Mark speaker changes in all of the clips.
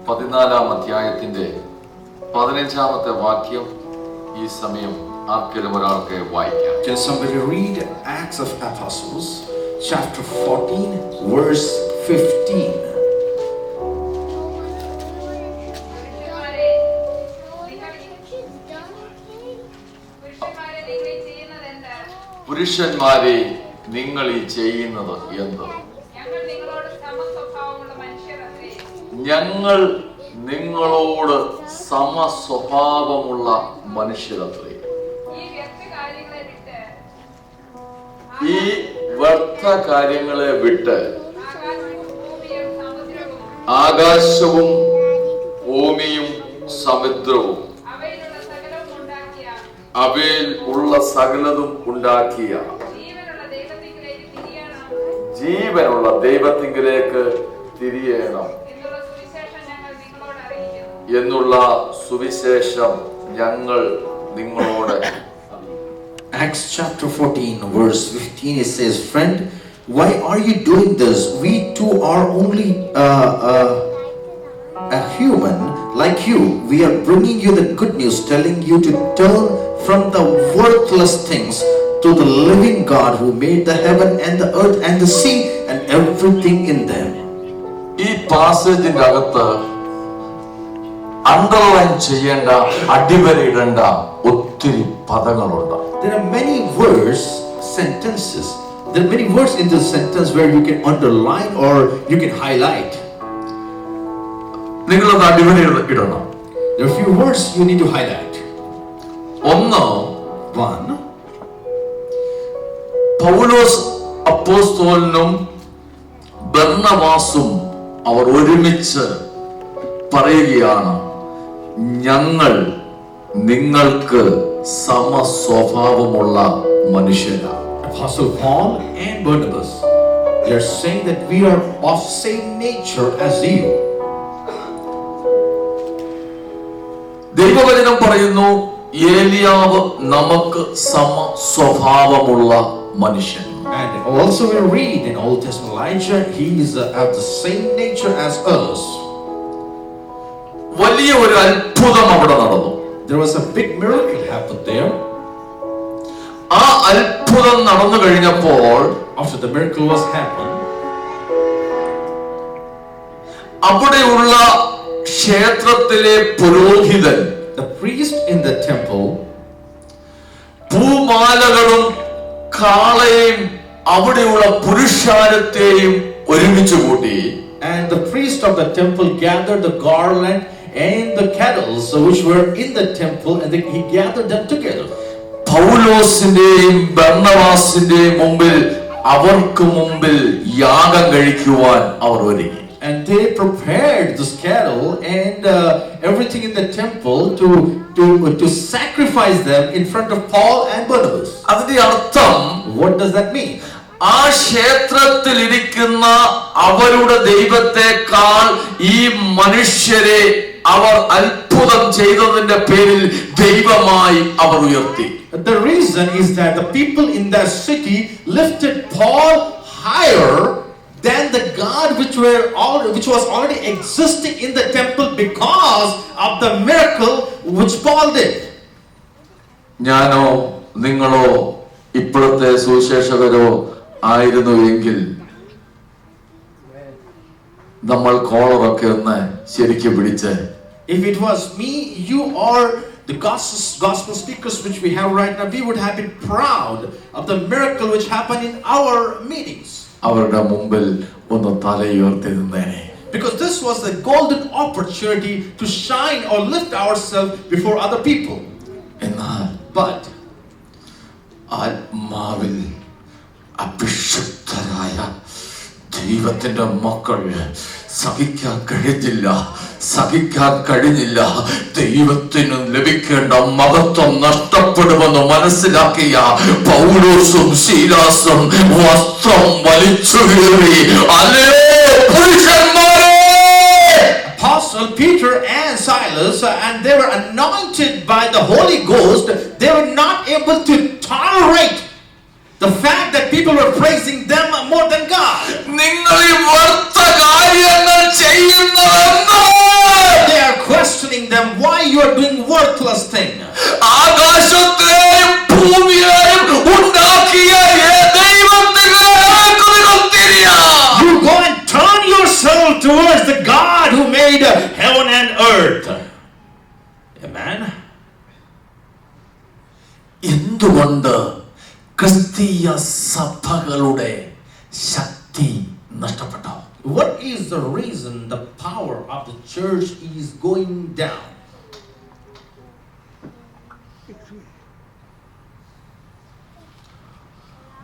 Speaker 1: 14 അധ്യായത്തിന്റെ 15 വാക്യം ഈ സമയം ആർക്കെങ്കിലും ഒരാൾക്ക് വായിക്കാം.
Speaker 2: Can somebody read Acts of Apostles, chapter 14, verse 15?
Speaker 1: പുരുഷന്മാരെ, നിങ്ങൾ ഈ ചെയ്യുന്നത് എന്ത്? ഞങ്ങൾ നിങ്ങളോട് സമസ്വഭാവമുള്ള മനുഷ്യരത്രേ. ഈ വ്യർത്ഥ കാര്യങ്ങളെ വിട്ട് ആകാശവും ഭൂമിയും സമുദ്രവും അവയിൽ ഉള്ള സകലതും ഉണ്ടാക്കിയ ജീവനുള്ള ദൈവത്തിങ്കിലേക്ക് തിരിയണം എന്നുള്ള സുവിശേഷം ഞങ്ങൾ നിങ്ങളോട്.
Speaker 2: Acts chapter 14, verse 15, it says, "Friend, why are you doing this? We too are only a human like you. We are bringing you the good news, telling you to turn from the worthless things to the living God who made the heaven and the earth and the sea and everything in them."
Speaker 1: ഈ പാസേജിന്റെ അകത്ത് underline ചെയ്യേണ്ട, അടിവരയിടേണ്ട ഒത്തിരി പദങ്ങളുണ്ട്.
Speaker 2: There are many words, sentences. There are many words in this sentence where you can underline or you can highlight.
Speaker 1: നിങ്ങളത് അടിവരയിടണം.
Speaker 2: There are a few words you need to highlight. One,
Speaker 1: പൗലോസ് അപ്പോസ്തലനും ബർന്നബാസും അവർ ഒരുമിച്ച് പറയുകയാണ്, ഞങ്ങൾ നിങ്ങൾക്ക് സമസ്വഭാവമുള്ള മനുഷ്യരാണ്.
Speaker 2: Apostle Paul and Barnabas, they are saying that we are of same nature as you.
Speaker 1: ദൈവവചനം പറയുന്നു, ഏലിയാവ് നമുക്ക് സമസ്വഭാവമുള്ള മനുഷ്യൻ.
Speaker 2: And also we read in Old Testament Elijah, he is of the same nature as us.
Speaker 1: വലിയ ഒരു അത്ഭുതം അവിടെ നടന്നു.
Speaker 2: There was a big miracle happened there.
Speaker 1: ആ അത്ഭുതം നടന്നു കഴിഞ്ഞപ്പോൾ,
Speaker 2: after the miracle was happened,
Speaker 1: അവിടെയുള്ള ക്ഷേത്രത്തിലെ പുരോഹിതൻ,
Speaker 2: the priest in the temple,
Speaker 1: പൂമാലകളും കാളയും അവിടെയുള്ള പുരുഷാരത്തെയും ഒരുമിച്ച് കൂട്ടി,
Speaker 2: and the priest of the temple gathered the garland and the cattle which were in the temple, and he gathered them together.
Speaker 1: പൗലോസിന്റെയും ബർന്നബാസിന്റെയും മുമ്പിൽ, അവർക്ക് മുമ്പിൽ യാഗം കഴിക്കുവാൻ അവർ ഒരുങ്ങി.
Speaker 2: And they prepared this cattle and everything in the temple to sacrifice them in front of Paul and Barnabas.
Speaker 1: അതിന്റെ അർത്ഥം,
Speaker 2: what does that mean?
Speaker 1: ആ ക്ഷേത്രത്തിൽ ഇരിക്കുന്ന അവരുടെ ദൈവത്തെക്കാൾ ഈ മനുഷ്യരെ അവർ അത്ഭുതം ചെയ്തതിന്റെ പേരിൽ ദൈവമായി അവർ ഉയർത്തി.
Speaker 2: The reason is that the people in that city lifted Paul higher than the God which was already existing in the temple because of the miracle which Paul did.
Speaker 1: ഞാനോ നിങ്ങളോ ഇപ്പോഴത്തെ സുവിശേഷകരോ ആയിരുന്നു എങ്കിൽ നമ്മൾ കോളറൊക്കെ ഒന്ന് ശരിക്കും പിടിച്ച്,
Speaker 2: if it was me, you, or the gospel speakers which we have right now, we would have been proud of the miracle which happened in our meetings.
Speaker 1: അവരുടെ മുമ്പിൽ ഒന്ന് തലയുയർത്തി നിന്നേനെ.
Speaker 2: Because this was the golden opportunity to shine or lift ourselves before other people.
Speaker 1: എന്നാൽ
Speaker 2: But
Speaker 1: ആത്മാവിൽ അഭിഷിക്തരായ ദൈവത്തിന്റെ മക്കൾ സഹിക്കാൻ കഴിഞ്ഞില്ല. ദൈവത്തിന് ലഭിക്കേണ്ട മഹത്വം നഷ്ടപ്പെടുമെന്ന് മനസ്സിലാക്കിയ പൗലോസും ശീലാസും വസ്ത്രം വലിച്ചു കീറി,
Speaker 2: Apostle Peter and Silas, and they were anointed by the Holy Ghost. They were not able to tolerate the fact that people were praising them more than God.
Speaker 1: നിങ്ങൾ ഈ വർത്ത കാര്യങ്ങൾ ചെയ്യുന്നതെന്നോ എന്തുകൊണ്ട് ക്രിസ്തീയ സഭകളുടെ ശക്തി നഷ്ടപ്പെട്ടു?
Speaker 2: What is the reason the power of the church is going down?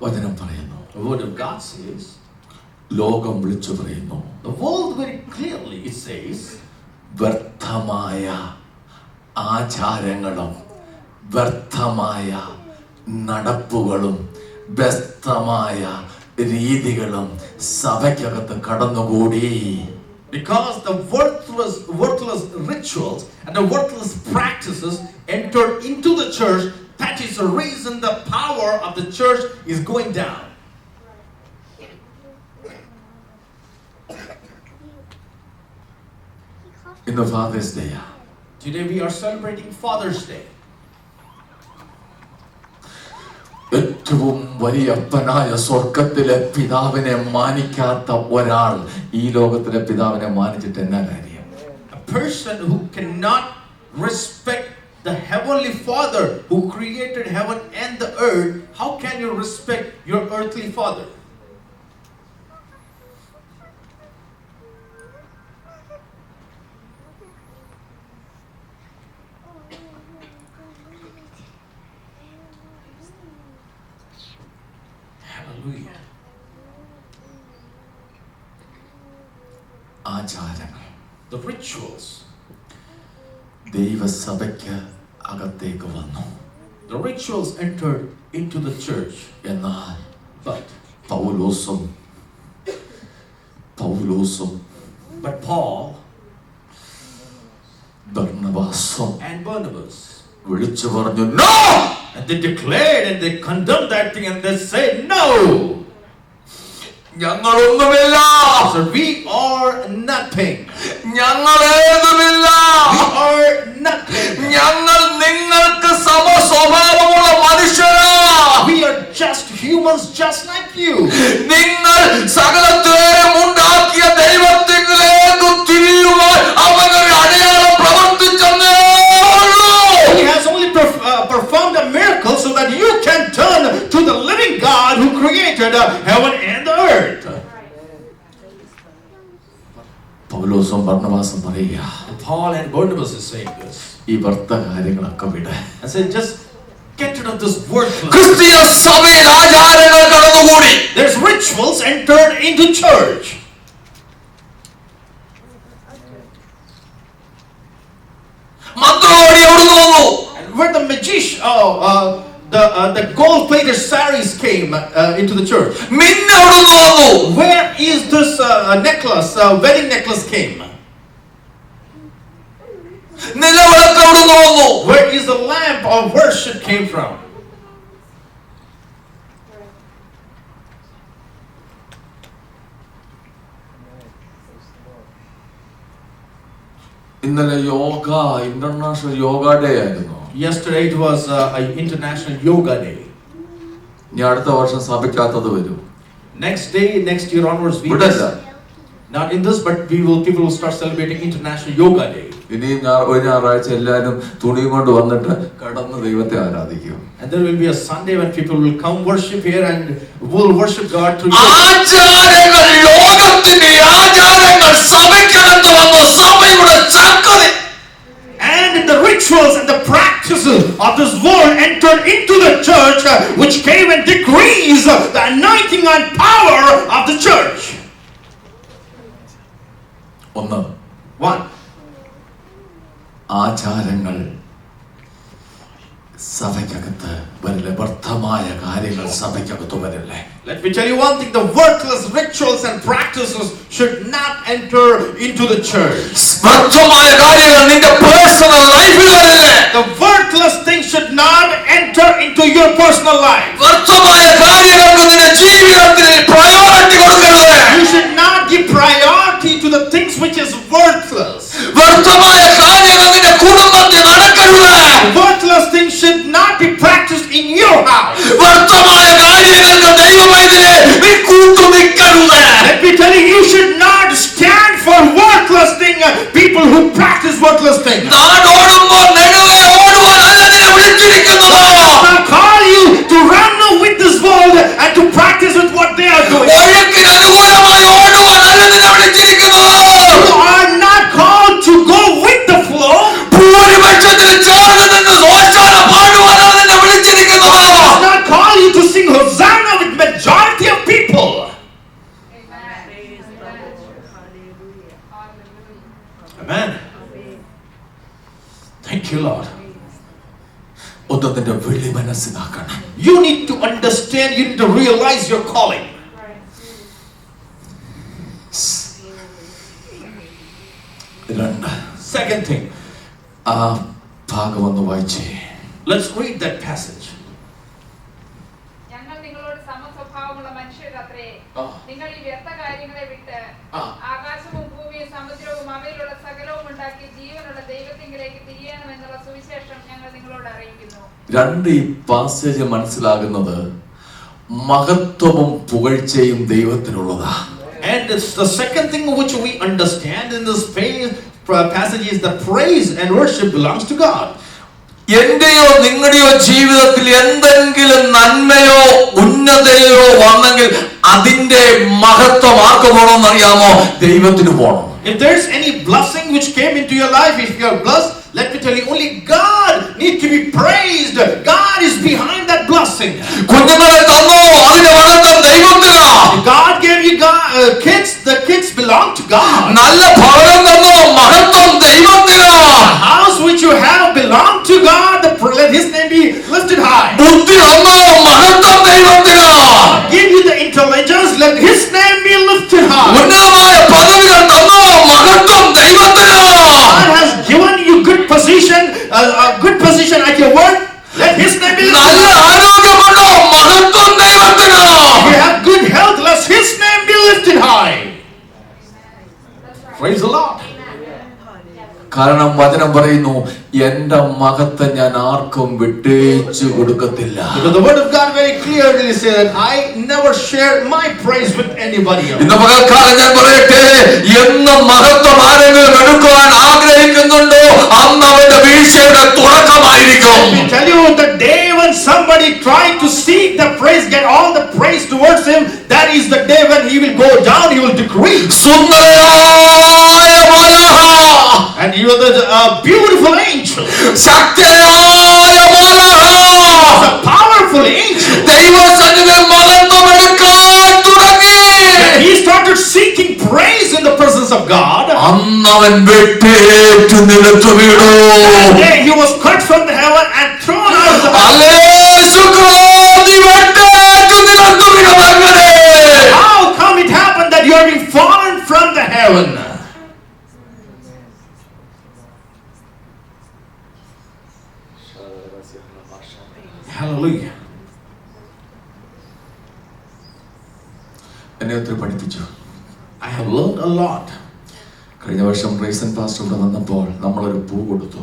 Speaker 1: വചനം പറയുന്നു,
Speaker 2: The word of God says,
Speaker 1: ലോകം വിളിച്ചു പറയുന്നു,
Speaker 2: the world very clearly it says,
Speaker 1: വ്യർത്ഥമായ ആചാരങ്ങളും വ്യർത്ഥമായ നടപ്പുകളും വ്യർത്ഥമായ രീതികളും സഭയ്ക്കകത്ത് കടന്നുകൂടി.
Speaker 2: because the worthless rituals and the worthless practices entered into the church, that is the reason the power of the church is going down.
Speaker 1: ഇന്ന് Father's Day.
Speaker 2: Today we are celebrating Father's Day.
Speaker 1: ഏറ്റവും വലിയ അപ്പനായ സ്വർഗത്തിലെ പിതാവിനെ മാനിക്കാത്ത ഒരാൾ ഈ ലോകത്തിലെ പിതാവിനെ മാനിച്ചിട്ട് എന്നാ കാര്യം?
Speaker 2: A person who cannot respect the heavenly Father who created heaven and the earth, how can you respect your earthly father? Hallelujah.
Speaker 1: ആചാരങ്ങൾ,
Speaker 2: The rituals,
Speaker 1: ദൈവസഭയ്ക്ക് അകത്തേക്ക് വന്നു.
Speaker 2: the rituals entered into the church.
Speaker 1: എന്നാൽ
Speaker 2: But
Speaker 1: പൗലോസും
Speaker 2: Paul
Speaker 1: ബർന്നബാസും
Speaker 2: and Barnabas,
Speaker 1: വിളിച്ചു പറഞ്ഞു, no.
Speaker 2: and they declared and they condemned that thing and they said, no,
Speaker 1: ഞങ്ങളൊന്നുമില്ല,
Speaker 2: so we are nothing.
Speaker 1: ഞങ്ങളേതുമില്ല,
Speaker 2: We are nothing.
Speaker 1: ഞങ്ങൾ നിങ്ങൾക്ക് സമസ്വഭാവമുള്ള മനുഷ്യരാ.
Speaker 2: We are just humans just like you.
Speaker 1: നിങ്ങൾ സകലത്തെയും ഉണ്ടാക്കിയ ദൈവത്തിലേക്ക് തിരിയുവാൻ അവനൊരു അടയാളം പ്രവർത്തിച്ചെന്നേ ഉള്ളൂ.
Speaker 2: He has only performed a miracle so that you can turn to the living God who created heaven and the earth.
Speaker 1: പൗലോസും ബർന്നബാസും പറയുക,
Speaker 2: Paul and Barnabas is saying this.
Speaker 1: ഈ വ്യർത്ഥ കാര്യങ്ങളൊക്കെ വിട്.
Speaker 2: I said, just get rid of this worthless.
Speaker 1: ക്രിസ്തീയ സഭയിൽ ആചാരങ്ങൾ കടന്നുകൂടി.
Speaker 2: There's rituals entered into church.
Speaker 1: മന്ത്രവാദി എവിടുന്ന് വന്നു?
Speaker 2: And where the magician, the gold-plated saris came into the church.
Speaker 1: മിന്ന എവിടുന്ന് വന്നു?
Speaker 2: Where is this necklace, wedding necklace came?
Speaker 1: നിലവിളക്ക് എവിടുന്ന് വന്നു?
Speaker 2: Where is the lamp of worship came from?
Speaker 1: ഇന്നലെ ഇന്റർനാഷണൽ യോഗ ഡേ ആയിരുന്നു.
Speaker 2: Yesterday it was an international yoga day.
Speaker 1: ഇനി അടുത്ത വർഷം സഭയ്ക്കകത്തത് വരും.
Speaker 2: Next year onwards,
Speaker 1: വിടല്ല.
Speaker 2: not in this, but people will start celebrating international yoga day.
Speaker 1: ഇനി ഒരു ഞായറാഴ്ച എല്ലാവരും തുണിയും കൊണ്ട് വന്നിട്ട് കടന്ന് ദൈവത്തെ ആരാധിക്കും.
Speaker 2: And there will be a Sunday when people will come worship here and will worship God through
Speaker 1: ആചാരങ്ങൾ, ലോകത്തിന്റെ ആചാരങ്ങൾ സഭയ്ക്കകത്ത് വന്നു സഭയുടെ ചക്കര.
Speaker 2: and the rituals and the practices of this world entered into the church, which came and decreased the anointing and power of the church.
Speaker 1: ഒന്ന്,
Speaker 2: One,
Speaker 1: ആചാരങ്ങൾ സഭയ്ക്കകത്ത് വരില്ല. വ്യർത്ഥമായ കാര്യങ്ങൾ സഭയ്ക്കകത്ത് വരില്ലേ.
Speaker 2: let me tell you one thing, the worthless rituals and practices should not enter into the church.
Speaker 1: വ്യർത്ഥമായ കാര്യങ്ങൾ നിന്റെ personal ലൈഫിൽ വരില്ലേ.
Speaker 2: The worthless things should not enter into your personal life.
Speaker 1: വ്യർത്ഥമായ കാര്യങ്ങൾക്ക് നിന്റെ ജീവിതത്തിൽ പ്രയോറിറ്റി കൊടുക്കരുത്.
Speaker 2: You should not give priority to the things which is worthless.
Speaker 1: വ്യർത്ഥമായ കാര്യങ്ങൾ നിന്റെ കുടുംബത്തിൽ നടക്കരുത്.
Speaker 2: Worthless things should not be practiced in your house.
Speaker 1: വ്യർത്ഥമായ കാര്യങ്ങൾക്ക് ദൈവമൈതലേ നീ കൂട്ടുനിൽക്കരുത്.
Speaker 2: Let me tell you, you should not stand for worthless things. People who practice worthless things.
Speaker 1: നാടോടുമ്പോൾ നെടുവെ ഓടുവാനല്ല നിന്നെ വിളിച്ചിരിക്കുന്നത്.
Speaker 2: I call you you, Lord.
Speaker 1: ഒന്ന് നിന്റെ വിളി മനസ്സിലാക്കണം.
Speaker 2: You need to understand, you need to realize your calling. Second thing,
Speaker 1: ആ ഭാഗം ഒന്ന് വായിച്ചേ.
Speaker 2: let's read that passage.
Speaker 3: ഞങ്ങൾ നിങ്ങളോട് സമസ്വഭാവമുള്ള മനുഷ്യരത്രേ. നിങ്ങൾ ഈ വ്യർത്ഥ കാര്യങ്ങളെ വിട്ട് ആകാശവും ഭൂമിയും സമുദ്രവും അവയിലുള്ള സകലവും ഉണ്ടാക്കി ജീവനുള്ള ദൈവത്തിങ്കിലേക്ക് തിരിയണമെന്നുള്ള സുവിശേഷം ഞങ്ങൾ നിങ്ങളോട് അറിയിക്കുന്നു.
Speaker 1: രണ്ട് ഈ പാസേജ് മനസ്സിലാകുന്നത് മഹത്വവും പുകഴ്ചയും ദൈവത്തിനുള്ളതാ.
Speaker 2: And it's the second thing which we understand in this passage is the praise and worship belongs to God.
Speaker 1: എന്റെയോ നിങ്ങളുടെയോ ജീവിതത്തിൽ എന്തെങ്കിലും നന്മയോ ഉന്നതയോ വന്നെങ്കിൽ അതിന്റെ മഹത്വം ആർക്ക് പോകണമെന്ന് അറിയാമോ? ദൈവത്തിന് പോകണം.
Speaker 2: If there's any blessing which came into your life, if you are blessed, let me tell you, only God needs to be praised. God is behind that blessing.
Speaker 1: കുഞ്ഞുങ്ങളെ തന്നോ, അതിന്റെ മഹത്വം ദൈവത്തിനാണ്.
Speaker 2: God gave you kids, the kids belong to God.
Speaker 1: നല്ല ഭവനം തന്നോ, മഹത്വം ദൈവത്തിനാണ്.
Speaker 2: The house which you have belong to God. Let His name be lifted high.
Speaker 1: ബുദ്ധി തന്നോ, മഹത്വം ദൈവത്തിനാണ്.
Speaker 2: Give you the intelligence, let His name be lifted high.
Speaker 1: ഉന്നതമായ പദവികൾ തന്നോ, മഹത്വം ദൈവത്തിനാണ്.
Speaker 2: God has given you good position, a good position at your work. Let His name be lifted
Speaker 1: നല്ല
Speaker 2: high.
Speaker 1: ആരോഗ്യമുണ്ടോ, മഹത്വം ദൈവത്തിനാണ്.
Speaker 2: If you have good health, let His name be lifted high. Praise the Lord.
Speaker 1: കാരണം വചനം പറയുന്നു, എന്റെ മഹത്വം ഞാൻ ആർക്കും വിട്ടേച്ചു കൊടുക്കത്തില്ല.
Speaker 2: Because the word of God very clearly says that I never share my praise with anybody else.
Speaker 1: ഇന്ന് പകൽക്കാലം ഞാൻ പറയട്ടെ, എന്ന് മഹത്വം ആരെങ്കിലും എടുക്കുവാൻ ആഗ്രഹിക്കുന്നുണ്ടോ അന്ന് അവന്റെ വീഴ്ചയുടെ തുടക്കമായിരിക്കും.
Speaker 2: Let me tell you, the day when somebody tried to seek the praise, get all the praise towards him, that is the day when he will go down, he will decrease.
Speaker 1: സുന്ദരനായ മാലാഖ,
Speaker 2: And you are the beautiful angel.
Speaker 1: ശക്തനായ മാലാഖ,
Speaker 2: A powerful angel.
Speaker 1: ദൈവസന്നിധിയിൽ മഹത്വം എടുക്കാൻ തുടങ്ങി.
Speaker 2: He started seeking praise in the presence of God.
Speaker 1: അന്നവൻ വെട്ടേറ്റു നിലത്തു വീണു.
Speaker 2: That day he was cut from the heaven and thrown out of the heaven. How come it happened that you are being fallen from the heaven? Hallelujah.
Speaker 1: എന്നെ ഒത്തിരി പഠിപ്പിച്ചു.
Speaker 2: I have learned a lot.
Speaker 1: കഴിഞ്ഞ വർഷം Ryzen pastor ഇവിടെ വന്നപ്പോൾ നമ്മളൊരു പൂ കൊടുത്തു.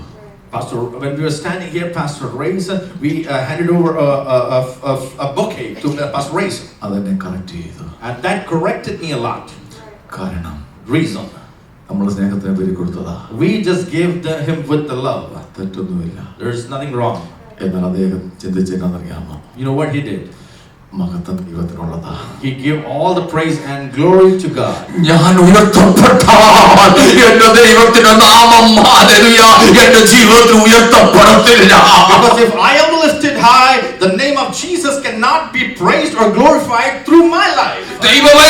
Speaker 2: Pastor, when we were standing here, Pastor Raisin, we handed over a bouquet to Pastor Raisin.
Speaker 1: അതെന്നെ കറക്റ്റ് ചെയ്തു.
Speaker 2: And that corrected me a lot.
Speaker 1: കാരണം
Speaker 2: Reason.
Speaker 1: നമ്മൾ സ്നേഹത്തിന് പേര് കൊടുത്തതാ.
Speaker 2: We just gave him with the love.
Speaker 1: തെറ്റൊന്നുമില്ല.
Speaker 2: There is nothing wrong.
Speaker 1: എന്നാൽ അദ്ദേഹം ചിന്തിച്ചെന്നറിയാമോ?
Speaker 2: You know what he did?
Speaker 1: മഹത്വം ദൈവത്തിനുള്ളതാ.
Speaker 2: He gave all the praise and glory to God.
Speaker 1: ഞാൻ ഉയർത്തപ്പെട്ടാൽ എന്റെ ദൈവത്തിന്റെ നാമം ഹല്ലേലൂയ എന്റെ ജീവിതത്തിൽ ഉയർത്തപ്പെടത്തില്ല.
Speaker 2: Because if I am lifted high, the name of Jesus cannot be praised or glorified through my life.
Speaker 1: ദൈവമേ,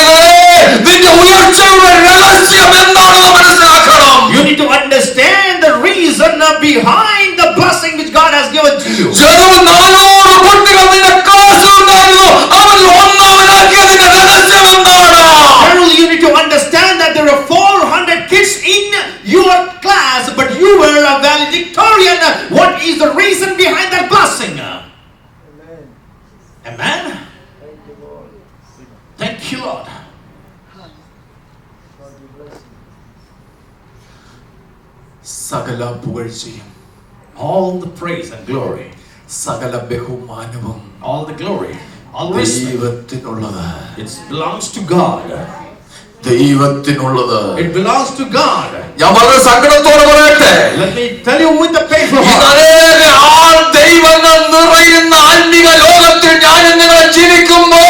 Speaker 1: നിന്റെ ഉയർച്ചയുടെ രഹസ്യം എന്താണെന്ന് മനസ്സിലാക്കണം.
Speaker 2: You need to understand the reason behind the blessing which God has given to you.
Speaker 1: ജനവും 400 കുട്ടികൾ നിന്റെ ക്ലാസ്സിലുണ്ടായിരുന്നു. അവൻ ഒന്നാമനാക്കിയതിന്റെ രഹസ്യം എന്താണ്?
Speaker 2: Generally, you need to understand that there are 400 kids in your class, but you were a valedictorian. What is the reason behind that blessing? Amen. Amen. Thank you, Lord.
Speaker 1: സകല പുകഴ്ചയും,
Speaker 2: All the praise and glory,
Speaker 1: സകല ബഹുമാനവും
Speaker 2: all the glory, all respect,
Speaker 1: ദൈവത്തിനുള്ളത്.
Speaker 2: it belongs to God.
Speaker 1: ദൈവത്തിനുള്ളത്.
Speaker 2: It belongs to God.
Speaker 1: ഞാൻ വളരെ സങ്കടത്തോടെ പറയട്ടെ,
Speaker 2: Let me tell you with the painful heart.
Speaker 1: ഇതേറെ ആൾ ദൈവങ്ങൾ നിറയുന്ന ആത്മീക ലോകത്തിൽ ഞാൻ നിങ്ങൾ ജീവിക്കുമ്പോൾ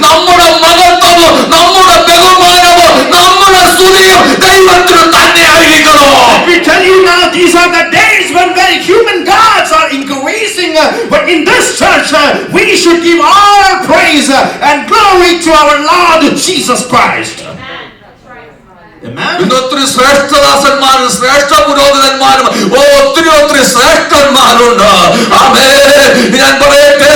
Speaker 1: നമ്മുടെ മഹത്വവും നമ്മുടെ ബഹുമാനവും നമ്മുടെ സ്തുതിയും ദൈവത്തിന് തന്നെ ആയിരിക്കണം.
Speaker 2: Let me tell you now, these are the days when very human gods are increasing. But in this church, we should give all praise and glory to our Lord Jesus Christ. Amen.
Speaker 1: ഇന്ന് ഒത്തിരി ശ്രേഷ്ഠദാസന്മാരും ശ്രേഷ്ഠ പുരോഹിതന്മാരും ഒത്തിരി ഒത്തിരി ശ്രേഷ്ഠന്മാരുണ്ട്. ആമേൻ. ഞാൻ പറയട്ടെ,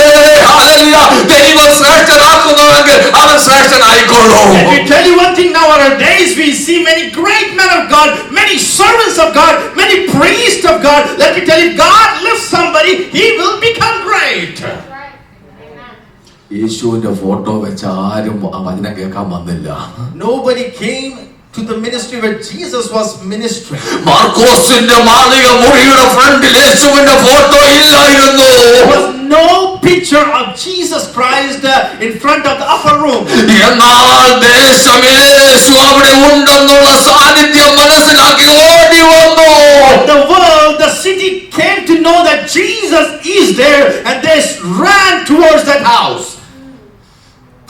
Speaker 1: hallelujah, ദൈവം ശ്രേഷ്ഠനാക്കുന്നുവെങ്കിൽ അവൻ ശ്രേഷ്ഠനായിക്കൊള്ളും.
Speaker 2: Let me tell you one thing, nowadays we see many great men of God, many servants of God, many priests of God. Let me tell you, God lifts somebody, he will become great.
Speaker 1: യേശുവിന്റെ photo വെച്ച് ആരും ആ വചനം കേൾക്കാൻ വന്നില്ല.
Speaker 2: Nobody came to the ministry where Jesus was ministering.
Speaker 1: മാർക്കോസിന്റെ മാളിക മുറിയുടെ ഫ്രണ്ടിൽ യേശുവിന്റെ ഫോട്ടോ ഇല്ലായിരുന്നു.
Speaker 2: There was no picture of Jesus Christ in front of the upper room.
Speaker 1: എന്നാൽ ദേശം യേശു അവിടെ ഉണ്ടെന്നുള്ള സാന്നിധ്യം മനസ്സിലാക്കി ഓടി വന്നു.
Speaker 2: The world, the city came to know that Jesus is there, and they ran towards that house.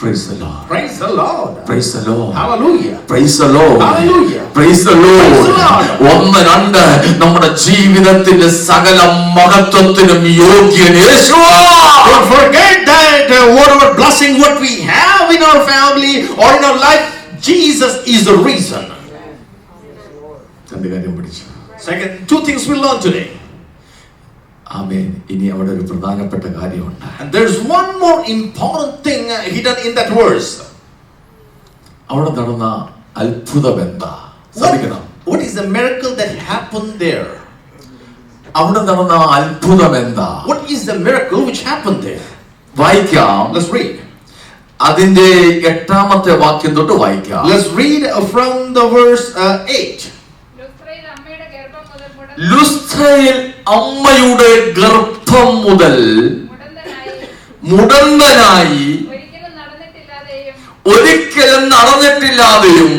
Speaker 1: Praise the Lord.
Speaker 2: Praise the Lord.
Speaker 1: Praise the Lord.
Speaker 2: Hallelujah.
Speaker 1: Praise the Lord.
Speaker 2: Hallelujah.
Speaker 1: Praise the Lord.
Speaker 2: Praise the Lord.
Speaker 1: ഒന്ന് രണ്ട് നമ്മുടെ ജീവിതത്തിന്റെ സകല മഹത്വത്തിനും യോഗ്യൻ യേശുവാ.
Speaker 2: Don't forget that whatever blessing what we have in our family or in our life, Jesus is the reason.
Speaker 1: രണ്ട് കാര്യം പഠിച്ചു.
Speaker 2: Second, two things we learn today.
Speaker 1: ആമേൻ. ഇനി അവിടെ ഒരു പ്രധാനപ്പെട്ട കാര്യമുണ്ട്.
Speaker 2: And there's one more important thing hidden in that verse.
Speaker 1: അവിടെ നടന്ന അത്ഭുതം എന്താ? ശ്രദ്ധിക്കണം.
Speaker 2: What is the miracle that happened there?
Speaker 1: അവിടെ നടന്ന അത്ഭുതം എന്താ?
Speaker 2: What is the miracle which happened there?
Speaker 1: വായിക്കാം.
Speaker 2: Let's read.
Speaker 1: അതിന്റെ 8ാമത്തെ വാക്യം തൊട്ട് വായിക്കാം.
Speaker 2: Let's read from the verse 8.
Speaker 1: ലുസ്ത്രയിൽ അമ്മയുടെ ഗർഭം മുതൽ മുടന്തനായി ഒരിക്കലും നടന്നിട്ടില്ലാതെയും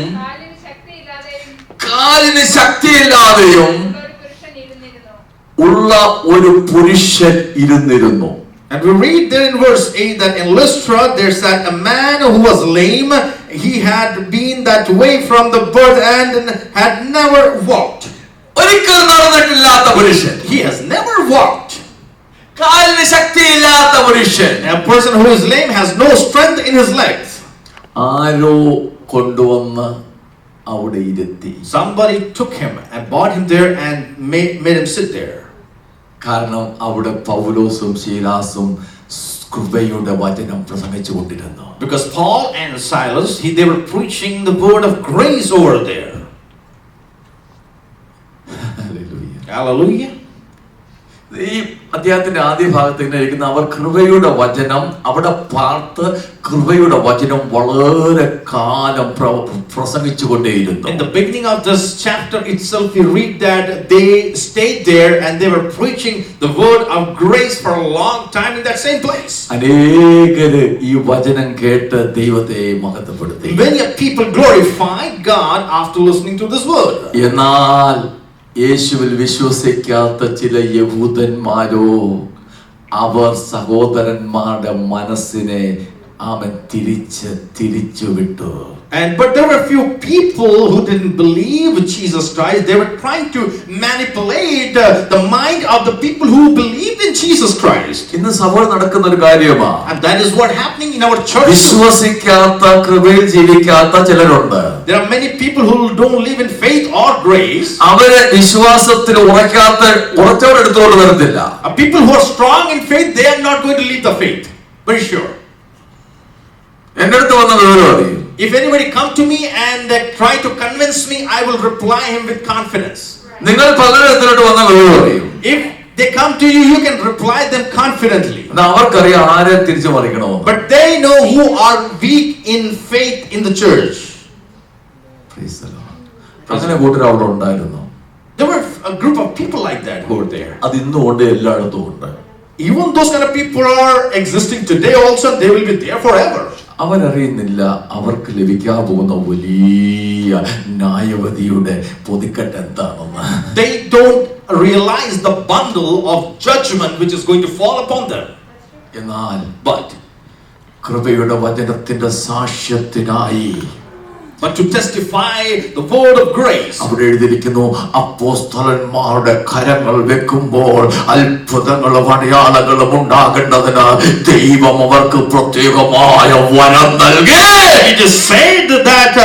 Speaker 1: കാലിന് ശക്തിയില്ലാതെയും ഉള്ള ഒരു പുരുഷൻ ഇരുന്നിരുന്നു.
Speaker 2: And we read there in verse 8 that in Lystra there sat a man who was lame. He had been that way from the birth and had never walked.
Speaker 1: ഒരിക്കലും നടന്നിട്ടില്ലാത്ത പുരുഷൻ.
Speaker 2: He has never walked.
Speaker 1: കാലിന് ശക്തിയില്ലാത്ത പുരുഷൻ.
Speaker 2: A person who is lame has no strength in his legs.
Speaker 1: ആരോ കൊണ്ടുവന്ന് അവിടെ ഇരുത്തി.
Speaker 2: Somebody took him and brought him there and made him sit there.
Speaker 1: കാരണം അവിടെ പൗലോസും ശീലാസും കൃപയുടെ വചനം പ്രസംഗിച്ചു കൊണ്ടിരുന്നു.
Speaker 2: Because Paul and Silas, they were preaching the word of grace over there. Hallelujah.
Speaker 1: ഈ അധ്യായത്തിന്റെ ആദ്യ ഭാഗത്ത് ഇങ്ങനെ ഇരിക്കുന്ന അവർ കൃപയുടെ വചനം അവിടെ പാർത്ത് കൃപയുടെ വചനം വളരെ കാലം പ്രസംഗിച്ചു കൊണ്ടേയിരുന്നു.
Speaker 2: In the beginning of this chapter itself we read that they stayed there and they were preaching the word of grace for a long time in that same place.
Speaker 1: അനേകര് ഈ വചനം കേട്ട് ദൈവത്തെ മഹത്വപ്പെടുത്തി.
Speaker 2: Many people glorified God after listening to this word.
Speaker 1: എന്നാൽ യേശുവിൽ വിശ്വസിക്കാത്ത ചില യഹൂദന്മാരോ അവർ സഹോദരന്മാരുടെ മനസ്സിനെ അവൻ തിരിച്ചു വിട്ടു.
Speaker 2: But there were a few people who didn't believe Jesus Christ. They were trying to manipulate the mind of the people who believed in Jesus Christ.
Speaker 1: ഇന്ന് സഭയിൽ നടക്കുന്ന ഒരു കാര്യമാണ്.
Speaker 2: And that is what happening in our church.
Speaker 1: വിശ്വസിക്കാത്ത കൃപയിൽ ജീവിക്കാത്ത ചിലരുണ്ട്.
Speaker 2: There are many people who don't live in faith or grace.
Speaker 1: അവരെ വിശ്വാസത്തിൽ ഉറച്ചവർ എടുത്തുകൊണ്ട് വരത്തില്ല.
Speaker 2: People who are strong in faith, they are not going to leave the faith. Very sure.
Speaker 1: എന്റെ അടുത്ത് വന്ന വിവരം അറിയും.
Speaker 2: If anybody come to me and try to convince me, I will reply him with confidence.
Speaker 1: നിങ്ങൾ പലരിടത്തിലോട്ട് വന്ന വിവരം അറിയും.
Speaker 2: If they come to you, you can reply them confidently.
Speaker 1: അവർക്കറിയാം ആരെ തിരിച്ചു മറിക്കണോ.
Speaker 2: But they know who are weak in faith in the church.
Speaker 1: Praise the Lord. അങ്ങനെ കൂട്ടർ അവിടെ ഉണ്ടായിരുന്നു.
Speaker 2: There were a group of people like that who were there.
Speaker 1: അത് ഇന്നും ഉണ്ട്, എല്ലായിടത്തും ഉണ്ട്.
Speaker 2: Even those kind of people are existing today also. They will be there forever.
Speaker 1: അവരറിയുന്നില്ല അവർക്ക് ലഭിക്കാൻ പോകുന്ന വലിയ ന്യായവതിയുടെ പൊതിക്കെട്ട് എന്താണെന്ന്.
Speaker 2: They don't realize the bundle of judgment which is going to fall upon them.
Speaker 1: എന്നാൽ
Speaker 2: But
Speaker 1: കൃപയുടെ വചനത്തിന്റെ സാക്ഷ്യത്തിനായി,
Speaker 2: but to testify the word of grace.
Speaker 1: അവിടെ എഴുതിയിരിക്കുന്നു അപ്പോസ്തലന്മാരുടെ കരങ്ങൾ വെക്കുമ്പോൾ അത്ഭുതങ്ങളും അടയാളങ്ങളും ഉണ്ടാകേണ്ടതിന് ദൈവം അവർക്ക് പ്രത്യേകമായ വരം നൽകി.
Speaker 2: It is said that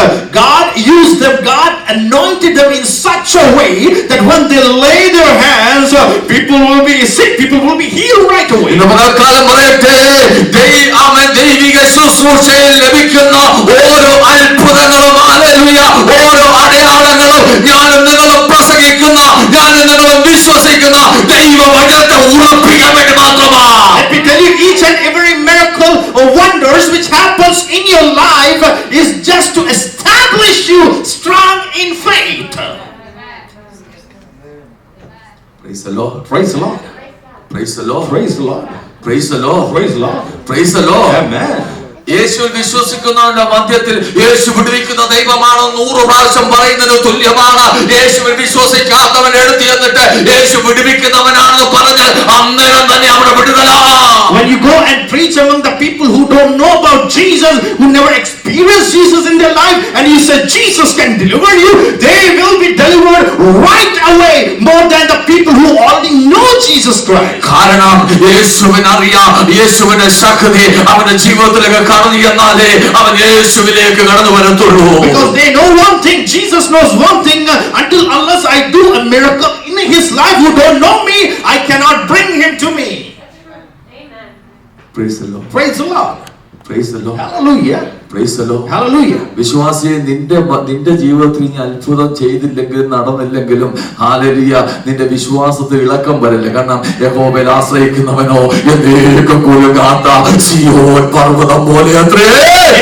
Speaker 2: God used them, God anointed them in such a way that when they lay their hands, people will be sick, people will be healed right away.
Speaker 1: ഇന്ന് പകൽക്കാലം പറയട്ടെ, ദൈവിക ശുശ്രൂഷയിൽ ലഭിക്കുന്ന ഓരോ അത്ഭുതങ്ങളും ഹല്ലേലൂയ, ഓരോ അടയാളങ്ങളും ഞാനും നിങ്ങളും പ്രസംഗിക്കുന്ന, ഞാനും നിങ്ങളും വിശ്വസിക്കുന്ന ദൈവവചനത്തെ ഉറപ്പിക്കാൻ വേണ്ടി മാത്രമാണ്.
Speaker 2: Let me tell you, each and every miracle or wonders which happens in your life is just to establish you strong in faith.
Speaker 1: Praise the Lord.
Speaker 2: Praise the Lord.
Speaker 1: Praise the Lord.
Speaker 2: Praise the Lord.
Speaker 1: Praise the Lord.
Speaker 2: Praise the Lord.
Speaker 1: Praise the Lord.
Speaker 2: Amen.
Speaker 1: യേശുവിൽ വിശ്വസിക്കുന്നവരുടെ മധ്യത്തിൽ യേശു വിടുവിക്കുന്ന ദൈവമാണ് 100 പ്രാവശ്യം പറയുന്നതിന് തുല്യമാണ്. യേശുവിൽ വിശ്വസിക്കാത്തവൻ എടുത്തു എന്നിട്ട് യേശു വിടുവിക്കുന്നവനാണെന്ന് പറഞ്ഞാൽ അന്നേരം തന്നെ അവിടെ വിടുതലാണ്.
Speaker 2: When you go and preach among the people who don't know about Jesus, who never experienced Jesus in their life, and you say Jesus can deliver you, they will be delivered right away more than the people who already know Jesus Christ.
Speaker 1: കാരണം യേശുവിനറിയാം, യേശുവിന്റെ ശക്തി അവന്റെ ജീവിതത്തിലേക്ക് കടന്നു ചെന്നാലേ അവൻ യേശുവിലേക്ക് കടന്നു വരത്തുള്ളൂ.
Speaker 2: Because they know one thing, Jesus knows one thing, until unless I do a miracle in his life who don't know me, I cannot bring him to me.
Speaker 1: Praise the Lord.
Speaker 2: Praise the Lord.
Speaker 1: Praise the Lord.
Speaker 2: Hallelujah.
Speaker 1: Praise the Lord.
Speaker 2: Hallelujah.
Speaker 1: വിശ്വാസിയെ നിന്റെ ജീവിതത്തിൽ നീ അത്ഭുതം ചെയ്തില്ലെങ്കിലും നടന്നില്ലെങ്കിലും hallelujah, നിന്റെ വിശ്വാസത്തിൽ ഇളക്കം വരില്ല. കാരണം യഹോവയിൽ ആശ്രയിക്കുന്നവനോ എന്നേക്കും കുലുങ്ങാത്ത സിയോൻ പർവ്വതം പോലെ അത്രേ.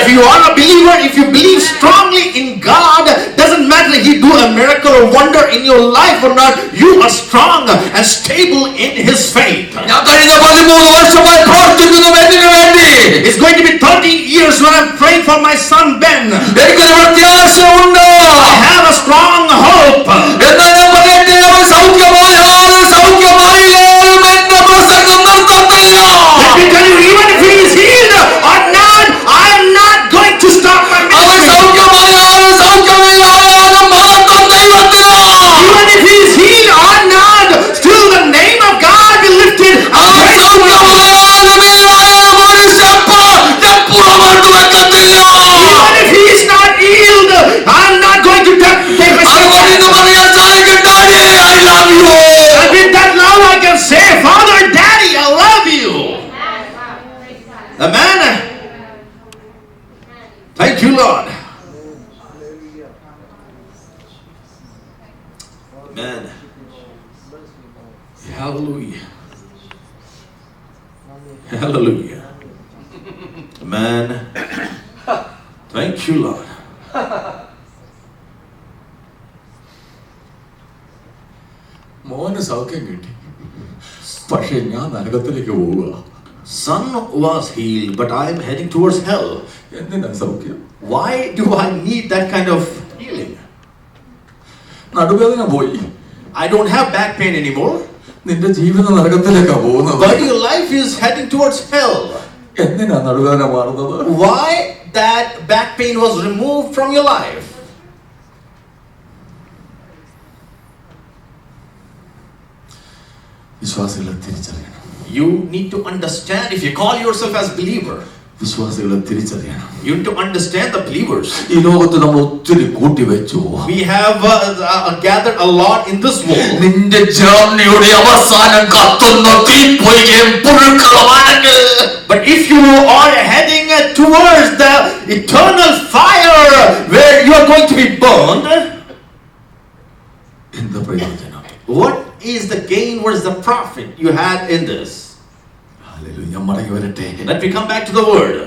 Speaker 2: If you are a believer, if you believe strongly in God, doesn't matter he do a miracle or wonder in your life or not, you are strong and stable in his faith.
Speaker 1: ഞാൻ കഴിഞ്ഞ 13 വർഷമായി പ്രാർത്ഥിക്കുന്നു എന്തിനു വേണ്ടി?
Speaker 2: It's going to be 13 years when I'm praying for my son Ben.
Speaker 1: എനിക്കൊരു പ്രത്യാശയുണ്ട്.
Speaker 2: I have a strong hope.
Speaker 1: എന്നാൽ ഞാൻ പറയട്ടെ, അവൻ സൗഖ്യമായാലും സൗഖ്യമായില്ലേലും എന്റെ പ്രസംഗം നിർത്തത്തില്ല.
Speaker 2: Let me tell you, even if he is healed or not, I am not going to stop my
Speaker 1: അവൻ
Speaker 2: ministry.
Speaker 1: സൗഖ്യമായാലും സൗഖ്യമില്ലായാലും മഹത്വം ദൈവത്തിനാണ്.
Speaker 2: Even if he is healed or not, still the name of God will lift it.
Speaker 1: അവൻ സൗഖ്യമായാലും ഇല്ലായാലും ഒരു step ഞാൻ പുറകോട്ട് വെക്കത്തില്ല.
Speaker 2: Even if he is not healed, I'm not going to take a
Speaker 1: അതുകൊണ്ട്
Speaker 2: step.
Speaker 1: ഇന്ന് പറയാൻ സാധിക്കും, Daddy, I love you.
Speaker 2: And with that love I can say, Father, Daddy, I love you. Amen. Thank you, Lord. Amen. Hallelujah. Hallelujah. Amen. Thank you, Lord.
Speaker 1: മോന് സൗഖ്യം കിട്ടി, പക്ഷെ ഞാൻ നരകത്തിലേക്ക് പോവുക.
Speaker 2: Son was healed, but I am heading towards hell.
Speaker 1: എന്തിനാ സൗഖ്യം?
Speaker 2: Why do I need that kind of healing?
Speaker 1: നടുവേദന പോയി,
Speaker 2: I don't have back pain anymore,
Speaker 1: നിന്റെ ജീവിതം നരകത്തിലേക്കാ പോകുന്നത്.
Speaker 2: but your life is heading towards hell.
Speaker 1: എന്തിനാ നടുവേദന മാറുന്നത്?
Speaker 2: Why that back pain was removed from your life?
Speaker 1: വിശ്വാസികളെ തിരിച്ചറിയണം.
Speaker 2: You need to understand, if you call yourself as believer,
Speaker 1: വിശ്വാസികളെ തിരിച്ചറിയണം.
Speaker 2: you need to understand the believers.
Speaker 1: ഈ ലോകത്ത് നമ്മൾ ഒത്തിരി കൂട്ടിവെച്ചു.
Speaker 2: We have gathered a lot in this world.
Speaker 1: നിന്റെ ജേർണിയുടെ അവസാനം കത്തുന്ന തീപ്പൊയ്കയും പുഴുക്കളുമാണെങ്കിൽ,
Speaker 2: But if you are heading towards the eternal fire where you are going to be burned,
Speaker 1: എന്താ പ്രയോജനം?
Speaker 2: what is the gain? What is the profit you had in this?
Speaker 1: Hallelujah. ഞാൻ മടങ്ങി വരട്ടെ.
Speaker 2: Let me come back to the word.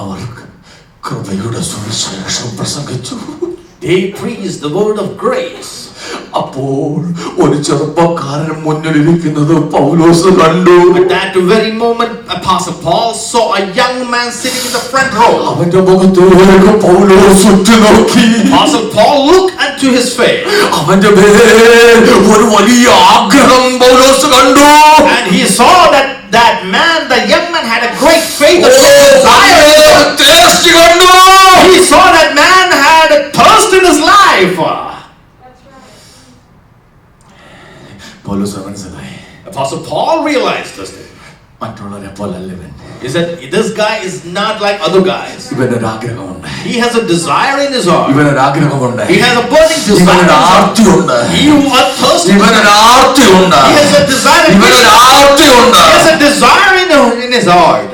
Speaker 1: അവർ കൃപയുടെ സുവിശേഷം പ്രസംഗിച്ചു.
Speaker 2: They preached the word of grace.
Speaker 1: അപ്പോൾ ഒരു ചെറുപ്പക്കാരൻ മുന്നിലിരിക്കുന്നത് പൗലോസ് കണ്ടു.
Speaker 2: At that very moment, Apostle Paul saw a young man sitting in the front row.
Speaker 1: അവന്റെ മുഖത്തേക്ക് പൗലോസ് ഉറ്റുനോക്കി.
Speaker 2: Apostle Paul looked unto his face,
Speaker 1: അവന്റെ മേൽ ഒരു വലിയ ആഗ്രഹം പൗലോസ് കണ്ടു.
Speaker 2: and he saw that man, the young man, had a great faith, a great desire.
Speaker 1: Taste കണ്ടു.
Speaker 2: He saw that man had a thirst in his life.
Speaker 1: പൗലോസ് മനസ്സിലായി,
Speaker 2: Apostle Paul realized this thing.
Speaker 1: മറ്റുള്ളവരെ പോലല്ല ഇവൻ.
Speaker 2: Is that this guy is not like other guys.
Speaker 1: ഇവനൊരു ആഗ്രഹമുണ്ട്.
Speaker 2: He has a desire in his heart.
Speaker 1: ഇവനൊരു ആഗ്രഹമുണ്ട്.
Speaker 2: He has a burning desire.
Speaker 1: ഇവനൊരു ആർത്തിയുണ്ട്.
Speaker 2: He was thirsty.
Speaker 1: ഇവനൊരു ആർത്തിയുണ്ട്.
Speaker 2: He has a desire.
Speaker 1: ഇവനൊരു ആർത്തിയുണ്ട്.
Speaker 2: He has a desire in his heart.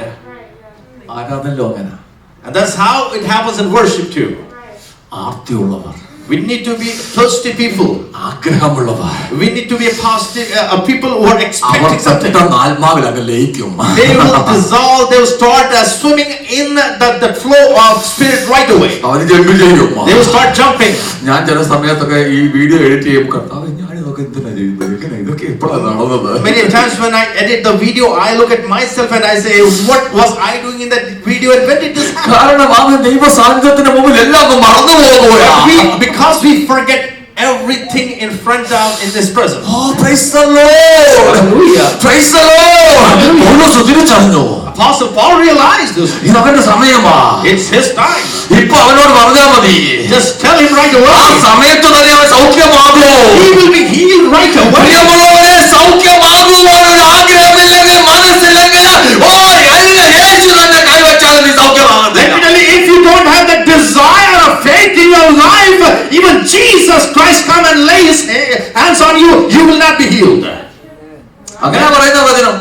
Speaker 1: ആരാധനയിലും അങ്ങനെ.
Speaker 2: And that's how it happens in worship too.
Speaker 1: ആർത്തിയുള്ളവർ.
Speaker 2: We need to be thirsty people.
Speaker 1: ആഗ്രഹമുള്ളവർ.
Speaker 2: We need to be a positive people who are expecting something.
Speaker 1: ആത്മാവിൽ അങ്ങ് ലയിക്കും.
Speaker 2: They will dissolve. They will start swimming in the flow of spirit right away.
Speaker 1: അവര് jump ചെയ്യും.
Speaker 2: They will start jumping.
Speaker 1: ഞാൻ ചില സമയത്തൊക്കെ ഈ video edit ചെയ്യുമ്പോൾ കർത്താവേ ഞാൻ ഇതൊക്കെ എന്തിനാ ചെയ്യുന്നത്, എങ്ങനെ ഇതൊക്കെ എപ്പോഴാണ് നടന്നത്?
Speaker 2: Many times when I edit the video, I look at myself and I say, what was I doing in that video and when did this happen?
Speaker 1: കാരണം അവൻ ദൈവ സാന്നിധ്യത്തിന് മുമ്പിൽ എല്ലാം മറന്നു പോകുകയാണ്.
Speaker 2: Because we forget everything in front of in this presence.
Speaker 1: Oh, praise the Lord.
Speaker 2: Hallelujah.
Speaker 1: Praise the Lord. പൗലോസ് തിരിച്ചറിഞ്ഞു.
Speaker 2: Apostle Paul realized this.
Speaker 1: ഇതവന്റെ സമയമാ.
Speaker 2: It's his time.
Speaker 1: ഇപ്പൊ അവനോട് പറഞ്ഞാൽ മതി.
Speaker 2: Just tell him right away.
Speaker 1: ആ സമയത്ത് തന്നെ അവൻ സൗഖ്യമാകുമോ?
Speaker 2: He will be healed right away.
Speaker 1: പ്രിയമുള്ളവരെ, സൗഖ്യമാകുവാനൊരു ആഗ്രഹമില്ലെങ്കിൽ, മനസ്സില്ലെങ്കിൽ, യേശു തന്നെ കൈവച്ചാൽ നീ സൗഖ്യമാകുന്നില്ല.
Speaker 2: Definitely, if you don't have the desire of faith in your life, even Jesus Christ come and lay his hands on you, you will not be healed.
Speaker 1: അങ്ങനെ പറയുന്ന വചനം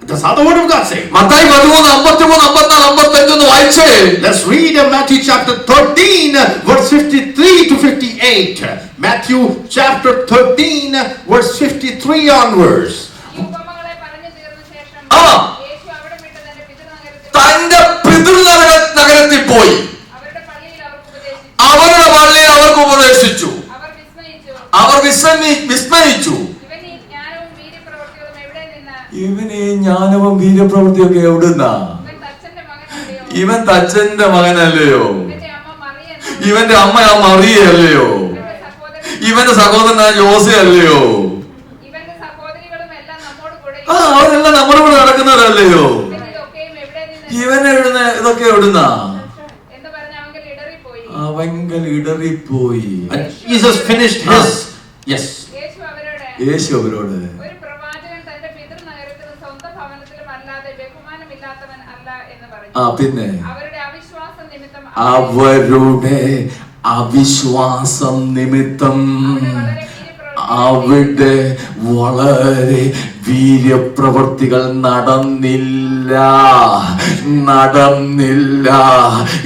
Speaker 2: That's how the word of God says.
Speaker 1: Mathai 13:53-54-55 വായിച്ചേ.
Speaker 2: Let's read Matthew chapter 13 verse 53 to 58. Matthew chapter 13 verse 53 onwards.
Speaker 3: ഈ ഉപമകളെ പറഞ്ഞു തീർന്ന ശേഷം
Speaker 1: ആ.
Speaker 3: യേശു അവിടെ വിട്ട് തന്റെ പിതൃനഗരത്തിൽ
Speaker 1: തന്റെ പിതൃനഗരത്തിൽ പോയി
Speaker 3: അവരുടെ പള്ളിയിൽ അവർക്ക് ഉപദേശിച്ചു.
Speaker 1: അവരുടെ പള്ളിയിൽ അവർക്ക് ഉപദേശിച്ചു.
Speaker 3: അവർ വിസ്മയിച്ചു.
Speaker 1: അവർ വിസ്മയിച്ചു.
Speaker 3: ഇവൻ ഈ ജ്ഞാനവും വീര്യപ്രവൃത്തികളും എവിടെ നിന്നാ?
Speaker 1: ഇവന് ജ്ഞാനവും വീര്യപ്രവൃത്തിയൊക്കെ എവിടുന്നാ?
Speaker 3: ഇവൻ തച്ചന്റെ മകനല്ലയോ?
Speaker 1: ഇവൻ തച്ചന്റെ മകനല്ലയോ?
Speaker 3: ഇവന്റെ അമ്മ
Speaker 1: ഇവന്റെ
Speaker 3: മറിയ
Speaker 1: അമ്മ മറിയല്ലയോ?
Speaker 3: ഇവന്റെ
Speaker 1: സഹോദരൻ ജോസെ അല്ലയോ?
Speaker 3: ഇവന്റെ സഹോദരികളും എല്ലാം നമ്മോട് കൂടെ
Speaker 1: അവരെല്ലാം നമ്മുടെ കൂടെ നടക്കുന്നവരല്ലയോ?
Speaker 3: ഇവൻ ഇതൊക്കെയും എവിടെ നിന്ന്
Speaker 1: ഇവൻ ഇതൊക്കെ എവിടുന്നാ?
Speaker 3: എന്ന് പറഞ്ഞ് അവങ്കൽ ഇടറിപ്പോയി.
Speaker 1: അവങ്കൽ ഇടറിപ്പോയി.
Speaker 2: And Jesus finished his yes.
Speaker 1: യേശു അവരോട്
Speaker 3: ഒരു പ്രവാചകൻ തന്റെ പിതൃനഗരത്തിലും സ്വന്തം ഭവനത്തിലും അല്ലാതെ ബഹുമാനമില്ലാത്തവൻ അല്ല എന്ന് പറഞ്ഞു.
Speaker 1: പിന്നെ
Speaker 3: അവരുടെ അവിശ്വാസം നിമിത്തം
Speaker 1: അവിടെ വളരെ വീര്യപ്രവൃത്തികൾ നടന്നില്ല.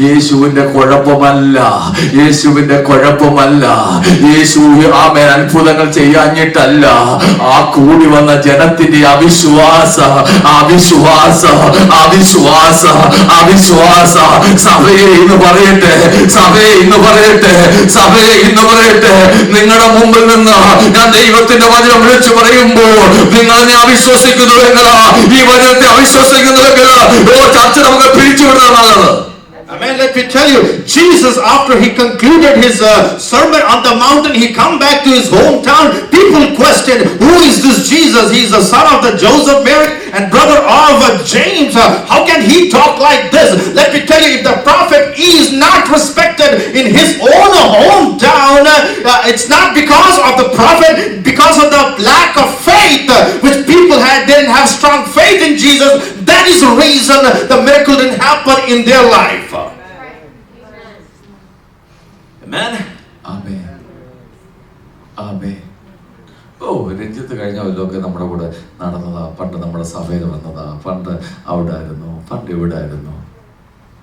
Speaker 1: യേശുവിന്റെ കുഴപ്പമല്ല. യേശു ആമേൻ അത്ഭുതങ്ങൾ ചെയ്യാഞ്ഞിട്ടല്ല. ആ കൂടി വന്ന ജനത്തിന്റെ അവിശ്വാസ സഭയെ ഇന്ന് പറയട്ടെ, നിങ്ങളുടെ മുമ്പിൽ നിന്ന് ഞാൻ ദൈവത്തിന്റെ വചനം വിളിച്ചു പറയുമ്പോൾ നിങ്ങൾ എന്നെ അവിശ്വസിക്കുന്നുവെങ്കിൽ, ഈ വചനത്തെ അവിശ്വസിക്കുന്നുവെങ്കിൽ ചർച്ച നമുക്ക് പിരിച്ചുവിടുന്നത് നല്ലത്.
Speaker 2: Amen. Let me tell you, Jesus, after he concluded his sermon on the mountain, he come back to his hometown. People questioned, who is this Jesus? He is the son of the Joseph, Mary, and brother of James. How can he talk like this? Let me tell you, if the prophet is not respected in his own hometown, it's not because of the prophet, because of the lack of faith which people didn't have strong faith in Jesus. That is the reason the miracle didn't happen in their life. Amen.
Speaker 1: Ranjith കഴിഞ്ഞ കൊല്ലമൊക്കെ നമ്മുടെ കൂടെ നടന്നതാ. പണ്ട് നമ്മുടെ സഭയിൽ വന്നതാ. പണ്ട് അവിടെ ആയിരുന്നു, പണ്ട് ഇവിടെ ആയിരുന്നു.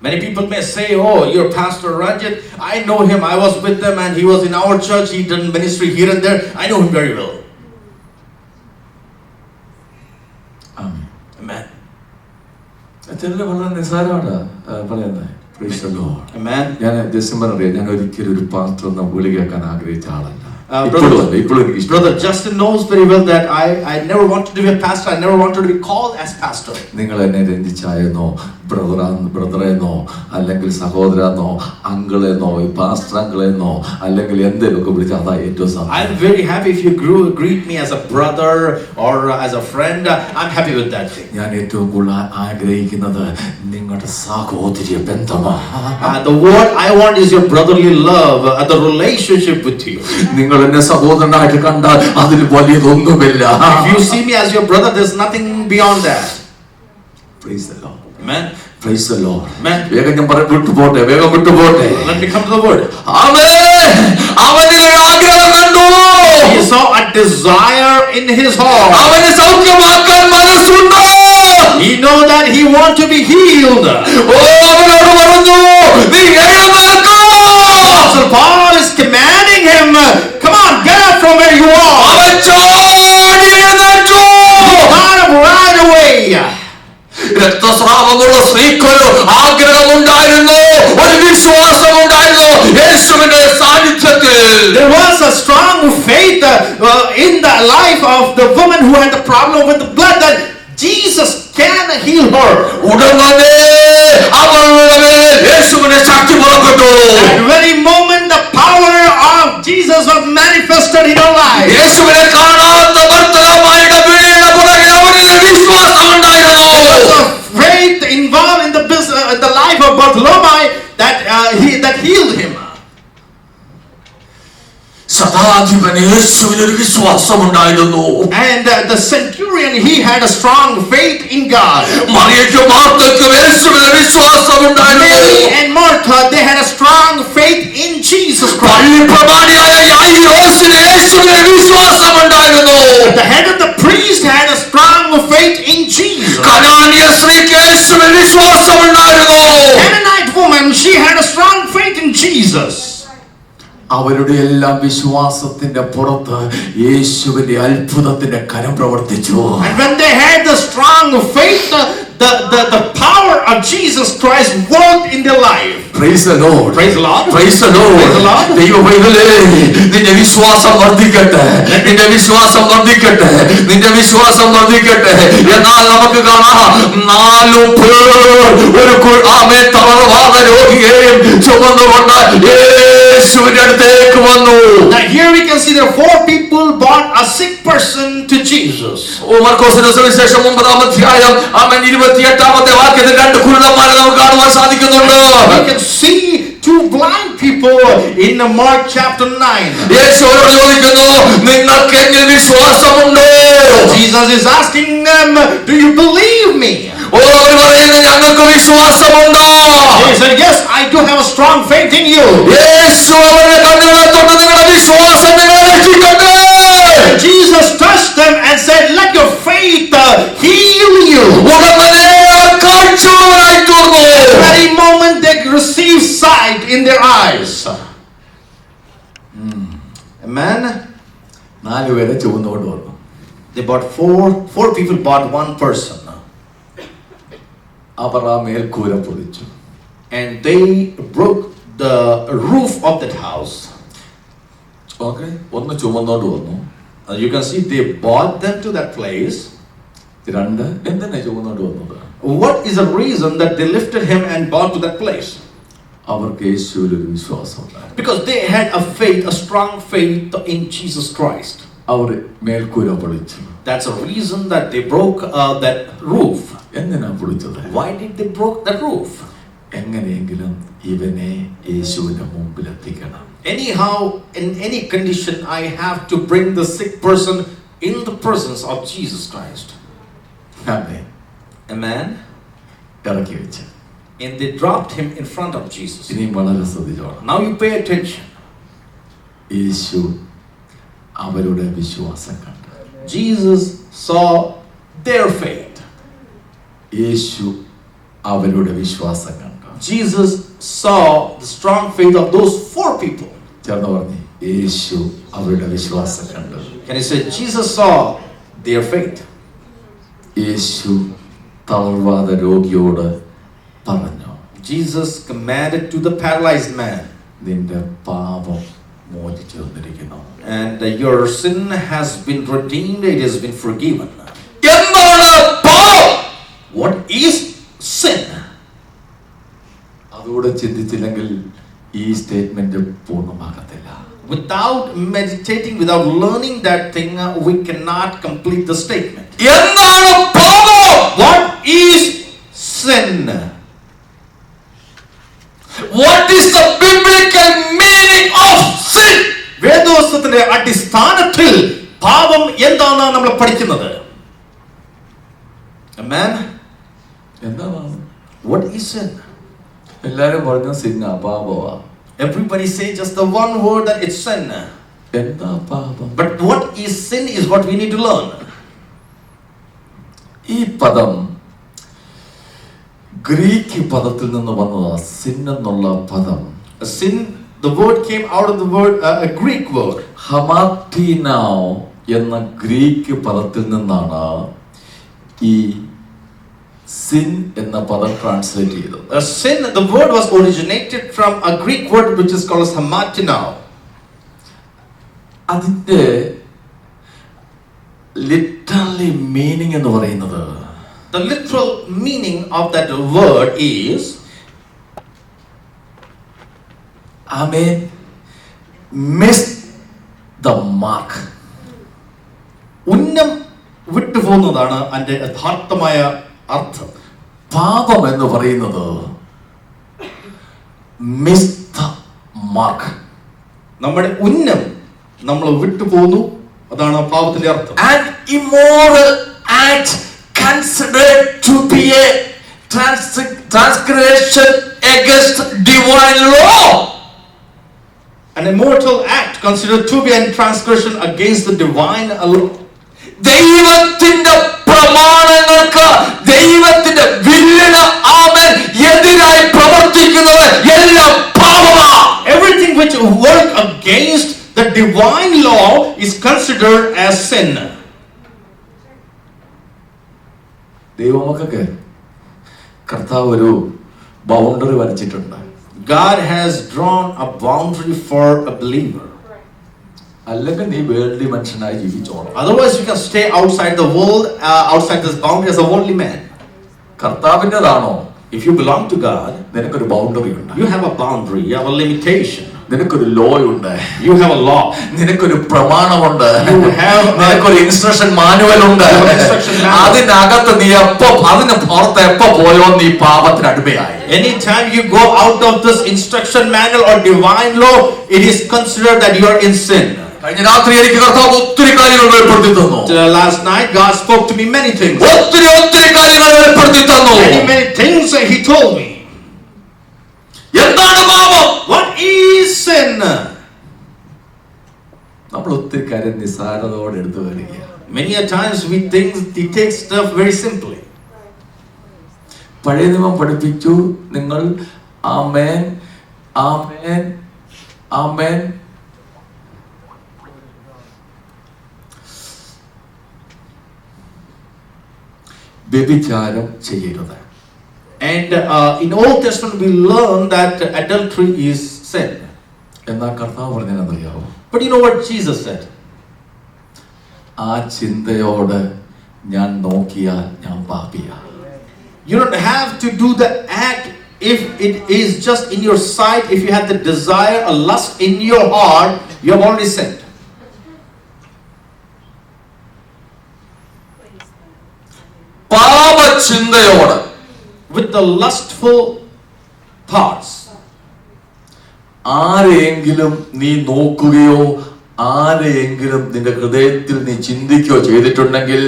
Speaker 2: Many people may say, oh, you're Pastor Ranjit. I know him. I was with them and he was in our church. He did ministry here and there. I know him very well. Amen.
Speaker 1: ചിലര് വളരെ നിസ്സാരമാണ് പറയുന്നത്.
Speaker 2: Amen.
Speaker 1: ഞാൻ December അറിയാം, ഞാൻ ഒരിക്കലും ഒരു pastor എന്ന വിളി കേൾക്കാൻ ആഗ്രഹിച്ച ആളല്ല.
Speaker 2: Brother Justin knows very well that I never wanted to be a pastor. I never wanted to be called as pastor.
Speaker 1: നിങ്ങൾ എന്നെ രഞ്ജിച്ചായെന്നോ ബ്രദറെന്നോ അല്ലെങ്കിൽ സഹോദരനോ അങ്കിളെന്നോ പാസ്റ്റർ അങ്കിളെന്നോ അല്ലെങ്കിൽ എന്തെങ്കിലുമൊക്കെ വിളിച്ചാൽ അതാ ഏറ്റവും സന്തോഷം.
Speaker 2: I'm very happy if you greet me as a brother or as a friend. I'm happy with that thing.
Speaker 1: ഞാൻ ഏറ്റവും കൂടുതൽ ആഗ്രഹിക്കുന്നത് നിങ്ങളുടെ സഹോദര്യ ബന്ധമാണ്.
Speaker 2: The word I want is your brotherly love, the relationship with you.
Speaker 1: നിങ്ങൾ എന്നെ സഹോദരനായിട്ട് കണ്ടാൽ അതിൽ വലിയതൊന്നുമില്ല.
Speaker 2: If you see me as your brother, there's nothing beyond that.
Speaker 1: Praise the Lord.
Speaker 2: Amen.
Speaker 1: Praise the Lord.
Speaker 2: Amen.
Speaker 1: വേഗം ഞാൻ വിട്ടുപോട്ടെ.
Speaker 2: Let me come to the word.
Speaker 1: ആമേൻ. അവനിൽ ഒരു ആഗ്രഹം കണ്ടു.
Speaker 2: He saw a desire in his heart.
Speaker 1: അവനെ സൗഖ്യമാക്കാൻ മനസ്സുണ്ടോ?
Speaker 2: He know that he want to be healed.
Speaker 1: അവനോട് പറഞ്ഞു, നീ എഴുന്നേൽക്കൂ.
Speaker 2: Apostle Paul is commanding him, come on, get up from where you are.
Speaker 1: അവൻ ചാടി എഴുന്നേറ്റു.
Speaker 2: Got up right away.
Speaker 1: രക്തസ്രാവമുള്ള സ്ത്രീക്കൊരു ആഗ്രഹമുണ്ടായിരുന്നു, ഒരു വിശ്വാസമുണ്ടായിരുന്നു യേശുവിന്റെ സാന്നിധ്യത്തിൽ.
Speaker 2: There was a strong faith in the life of the woman who had the problem with the blood that Jesus can heal her.
Speaker 1: ഉടനെ അവളുടെ മേൽ യേശുവിന്റെ ശക്തി പുറപ്പെട്ടു.
Speaker 2: At very moment the power of Jesus was manifested in her life.
Speaker 1: യേശുവിനെ കാണാത്ത ഭർത്താവായുടെ വീടിന്റെ പുറകിൽ അവനിൽ വിശ്വാസം ഉണ്ടായിരുന്നു.
Speaker 2: There was a faith involved in the life of Bartholomew that healed him.
Speaker 1: ശതാധിപന് യേശുവിൽ ഒരു വിശ്വാസമുണ്ടായിരുന്നു.
Speaker 2: And the centurion, he had a strong faith in God.
Speaker 1: മറിയയ്ക്കും മാർത്തയ്ക്കും യേശുവിൽ വിശ്വാസമുണ്ടായിരുന്നു.
Speaker 2: Mary and Martha, they had a strong faith in Jesus Christ.
Speaker 1: പള്ളിപ്രമാണിയായ യായിറോസിന് യേശുവിൽ വിശ്വാസമുണ്ടായിരുന്നു.
Speaker 2: The head of the priest had a strong faith in Jesus.
Speaker 1: കനാന്യ സ്ത്രീക്ക് യേശുവിൽ വിശ്വാസമുണ്ടായിരുന്നു.
Speaker 2: Canaanite woman, she had a strong faith in Jesus.
Speaker 1: അവരുടെ എല്ലാം വിശ്വാസത്തിന്റെ പുറത്ത് യേശുവിന്റെ അത്ഭുതത്തിന്റെ കരം പ്രവർത്തിച്ചു.
Speaker 2: And when they had the strong faith, the power of Jesus Christ worked in their life.
Speaker 1: Praise the Lord.
Speaker 2: Praise the Lord.
Speaker 1: Praise the Lord.
Speaker 2: Praise the Lord.
Speaker 1: ദൈവമേ, നിന്റെ വിശ്വാസം വർദ്ധിക്കട്ടെ. നിന്റെ വിശ്വാസം വർദ്ധിക്കട്ടെ. നിന്റെ വിശ്വാസം വർദ്ധിക്കട്ടെ. എന്നാൽ നമുക്ക് കാണാം 4 പേർ ഒരു ആമേൻ തളർവാദ രോഗിയെയും ചുമന്നുകൊണ്ട് യേശുവിന്റെ അടുത്തേക്ക് വന്നു.
Speaker 2: Now here we can see there 4 people brought a sick person to Jesus.
Speaker 1: മർക്കോസിന്റെ സുവിശേഷം 9-ാം അധ്യായം ആമേൻ 28-ാമത്തെ വാക്യത്തിൽ 2 കുരുടന്മാരെ നമുക്ക് കാണുവാൻ സാധിക്കുന്നുണ്ട്.
Speaker 2: We can see 2 blind people in Mark chapter 9.
Speaker 1: യേശു അവരോട് ചോദിക്കുന്നു, നിങ്ങൾക്ക് എന്നിൽ വിശ്വാസമുണ്ടോ?
Speaker 2: Jesus is asking them, do you believe me?
Speaker 1: അവർ പറയുന്നു, ഞങ്ങൾക്ക് വിശ്വാസമുണ്ടോ?
Speaker 2: They said, yes, I do have a strong faith in you.
Speaker 1: യേശു അവരുടെ കണ്ണുകളെ തൊട്ട് നിങ്ങളുടെ വിശ്വാസം നിങ്ങളെ രക്ഷിക്കട്ടെ.
Speaker 2: Jesus touched them and said, let your faith heal you.
Speaker 1: ഉടനെ കാഴ്ചവരായി തീർന്നു.
Speaker 2: Very moment they received sight in their eyes. Amen.
Speaker 1: 4 പേരെ ചുമന്നുകൊണ്ട് വന്നു.
Speaker 2: They bought four people bought 1 person.
Speaker 1: അവർ ആ മേൽക്കൂര പൊളിച്ചു.
Speaker 2: And they broke the roof of that house.
Speaker 1: Okay, ഒന്ന് ചുമന്നോണ്ട് വന്നു.
Speaker 2: You can see they brought them to that place.
Speaker 1: 2 എന്തിനാ ചുമന്നോണ്ട് വന്നത്?
Speaker 2: What is the reason that they lifted him and brought to that place?
Speaker 1: അവർക്ക് യേശുവിൽ ഒരു വിശ്വാസം ഉണ്ടായിരുന്നു.
Speaker 2: Because they had a strong faith in Jesus Christ.
Speaker 1: അവർ മേൽക്കൂര പൊളിച്ചു.
Speaker 2: That's a reason that they broke that roof.
Speaker 1: എന്തിനാ പൊളിച്ചത്?
Speaker 2: Why did they broke that roof?
Speaker 1: എങ്ങനെയെങ്കിലും ഇവനെ യേശുവിന്റെ മുമ്പിൽ എത്തിക്കണം.
Speaker 2: Anyhow, in any condition, I have to bring the sick person in the presence of Jesus Christ.
Speaker 1: Amen.
Speaker 2: Amen.
Speaker 1: ഇറക്കി വെച്ച്.
Speaker 2: And they dropped him in front of Jesus.
Speaker 1: ഇനിയും വളരെ ശ്രദ്ധിച്ചോളാം.
Speaker 2: Now you pay attention.
Speaker 1: യേശു അവരുടെ വിശ്വാസം കണ്ടു.
Speaker 2: Jesus saw their faith.
Speaker 1: യേശു അവരുടെ വിശ്വാസം കണ്ടു.
Speaker 2: Jesus saw the strong faith of those 4 people.
Speaker 1: ചേർന്ന് പറഞ്ഞു, യേശു അവരുടെ വിശ്വാസം കണ്ടു.
Speaker 2: Can you say Jesus saw their faith?
Speaker 1: യേശു തളർവാദ രോഗിയോട് പറഞ്ഞു,
Speaker 2: Jesus commanded to the paralyzed man,
Speaker 1: നിന്റെ പാപം മോചിച്ചു തന്നിരിക്കുന്നു.
Speaker 2: and your sin has been redeemed, it has been forgiven.
Speaker 1: എന്താണ് പാപം?
Speaker 2: What is sin?
Speaker 1: അതുകൂടെ ചിന്തിച്ചില്ലെങ്കിൽ ഈ statement പൂർണ്ണമാകത്തില്ല.
Speaker 2: Without meditating, without learning that thing, we cannot complete the statement.
Speaker 1: എന്താണ് പാപം?
Speaker 2: What is sin?
Speaker 1: What is the biblical meaning of sin?
Speaker 2: വേദോസ്തത്തിന്റെ അടിസ്ഥാനത്തിൽ പാപം എന്താണ് നമ്മൾ പഠിക്കുന്നത്? Amen.
Speaker 1: എന്താണ്?
Speaker 2: What is sin?
Speaker 1: എല്ലാരും പറഞ്ഞു sinner പാപമാ.
Speaker 2: Everybody say just the one word that it's sin.
Speaker 1: എന്താ പാപം?
Speaker 2: But what is sin is what we need to learn.
Speaker 1: ഈ പദം ഗ്രീക്ക് പദത്തിൽ നിന്ന് വന്നതാ. സിൻ എന്നുള്ള പദം,
Speaker 2: Sin, the word came out of the word, a Greek word.
Speaker 1: ഹമാറ്റീനൗ എന്ന ഗ്രീക്ക് പദത്തിൽ നിന്നാണ് ഈ സിൻ എന്ന പദം ട്രാൻസ്ലേറ്റ് ചെയ്തത്.
Speaker 2: Sin, the word was originated from a Greek word which is called as hamartinao.
Speaker 1: അതിന്റെ ലിറ്ററലി മീനിങ് എന്ന് പറയുന്നത്,
Speaker 2: The literal meaning of that word is,
Speaker 1: miss the mark.
Speaker 2: ഉന്നം വിട്ടുപോകുന്നതാണ് അതിന്റെ യഥാർത്ഥമായ അർത്ഥം.
Speaker 1: പാപം എന്ന് പറയുന്നത് മിസ് ദ മാർക്ക്.
Speaker 2: നമ്മുടെ ഉന്നം നമ്മൾ വിട്ടുപോകുന്നു, അതാണ് പാപത്തിന്റെ അർത്ഥം.
Speaker 1: An immoral act considered to be a transgression against divine law.
Speaker 2: An immortal act considered to be a transgression against the divine law.
Speaker 1: ദൈവത്തിന്റെ പ്രമാണങ്ങൾക്ക്, ദൈവത്തിന്റെ വില്ലിന് ആമേൻ എതിരായി പ്രവർത്തിക്കുന്നത് എല്ലാം പാപമാണ്.
Speaker 2: Everything which work against the divine law is considered as sin.
Speaker 1: ദൈവമക്കൾക്ക് കർത്താവ് ഒരു boundary വരച്ചിട്ടുണ്ട്.
Speaker 2: God has drawn a boundary for a believer.
Speaker 1: അല്ലെങ്കിൽ നീ വേൾഡി മനുഷ്യനായി ജീവിച്ചോണം.
Speaker 2: Otherwise you can stay outside the world, outside this boundary as a worldly man.
Speaker 1: കർത്താവിൻ്റെതാണോ?
Speaker 2: If you belong to God,
Speaker 1: നിനക്കൊരു boundary ഉണ്ട്.
Speaker 2: you have a boundary, you have a limitation.
Speaker 1: നിനക്കൊരു law ഉണ്ട്.
Speaker 2: You have a law.
Speaker 1: നിനക്കൊരു പ്രമാണമുണ്ട്.
Speaker 2: നിനക്കൊരു
Speaker 1: instruction manual ഉണ്ട്. അതിനകത്ത് നീ അതിന് പുറത്ത് എപ്പോ പോയോ നീ പാപത്തിന് അടിമയായി.
Speaker 2: Anytime you go out of this instruction manual or divine law, it is considered that you are in sin.
Speaker 1: കഴിഞ്ഞ രാത്രി എനിക്ക് കർത്താവ് ഒത്തിരി കാര്യങ്ങൾ വെളിപ്പെടുത്തി തന്നു.
Speaker 2: Last night God spoke to me many things.
Speaker 1: ഒത്തിരി കാര്യങ്ങൾ വെളിപ്പെടുത്തി തന്നു.
Speaker 2: Many things He told me.
Speaker 1: എന്താണ് പാപം?
Speaker 2: What is sin?
Speaker 1: നമ്മൾ ഒത്തിരി കാര്യം നിസ്സാരതയോടെ എടുത്തു വരിക.
Speaker 2: Many a times we take stuff very simply.
Speaker 1: പഴയ നിയമം പഠിപ്പിച്ചു നിങ്ങൾ ആമേൻ ആമേൻ ആമേൻ. വ്യഭിചാരം ചെയ്യരുത്.
Speaker 2: And in Old Testament we learn that adultery is sin.
Speaker 1: എന്നാൽ കർത്താവ് പറഞ്ഞതെന്നറിയാവോ?
Speaker 2: But you know what Jesus said?
Speaker 1: ആ ചിന്തയോട് ഞാൻ നോക്കിയാൽ ഞാൻ പാപിയാ.
Speaker 2: You don't have to do the act if it is just in your sight. If you have the desire, a lust in your heart, you have already sinned.
Speaker 1: പാപചിന്തയോട്,
Speaker 2: with the lustful thoughts.
Speaker 1: ആരെയെങ്കിലും നീ നോക്കുകയോ ആരെയെങ്കിലും നിന്റെ ഹൃദയത്തിൽ നീ ചിന്തിക്കുകയോ ചെയ്തിട്ടുണ്ടെങ്കിൽ,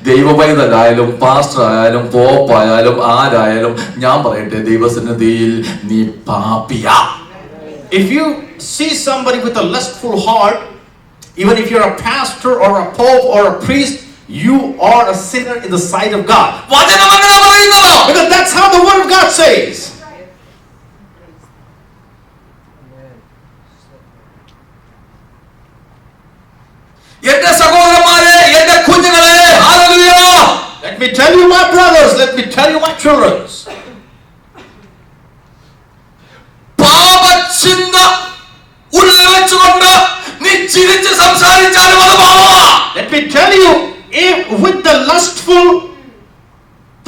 Speaker 1: ദൈവപൈതലായാലും pastor ആയാലും പോപ്പായാലും ആരായാലും ഞാൻ പറയട്ടെ, ദൈവസന്നിധിയിൽ നീ പാപിയാ.
Speaker 2: If you see somebody with a lustful heart, even if you're a pastor or a pope or a priest, you are a sinner in the sight of God. Because that's how the word of God says.
Speaker 1: എന്റെ സഹോദരന്മാരെ, എന്റെ കുഞ്ഞുങ്ങളെ, hallelujah.
Speaker 2: Let me tell you, my brothers, let me tell you, my children.
Speaker 1: പാപചിന്ത ഉള്ളിൽ വെച്ചുകൊണ്ട് നീ ചിരിച്ച് സംസാരിച്ചാലും അത് പാപമാ.
Speaker 2: Let me tell you, if with the lustful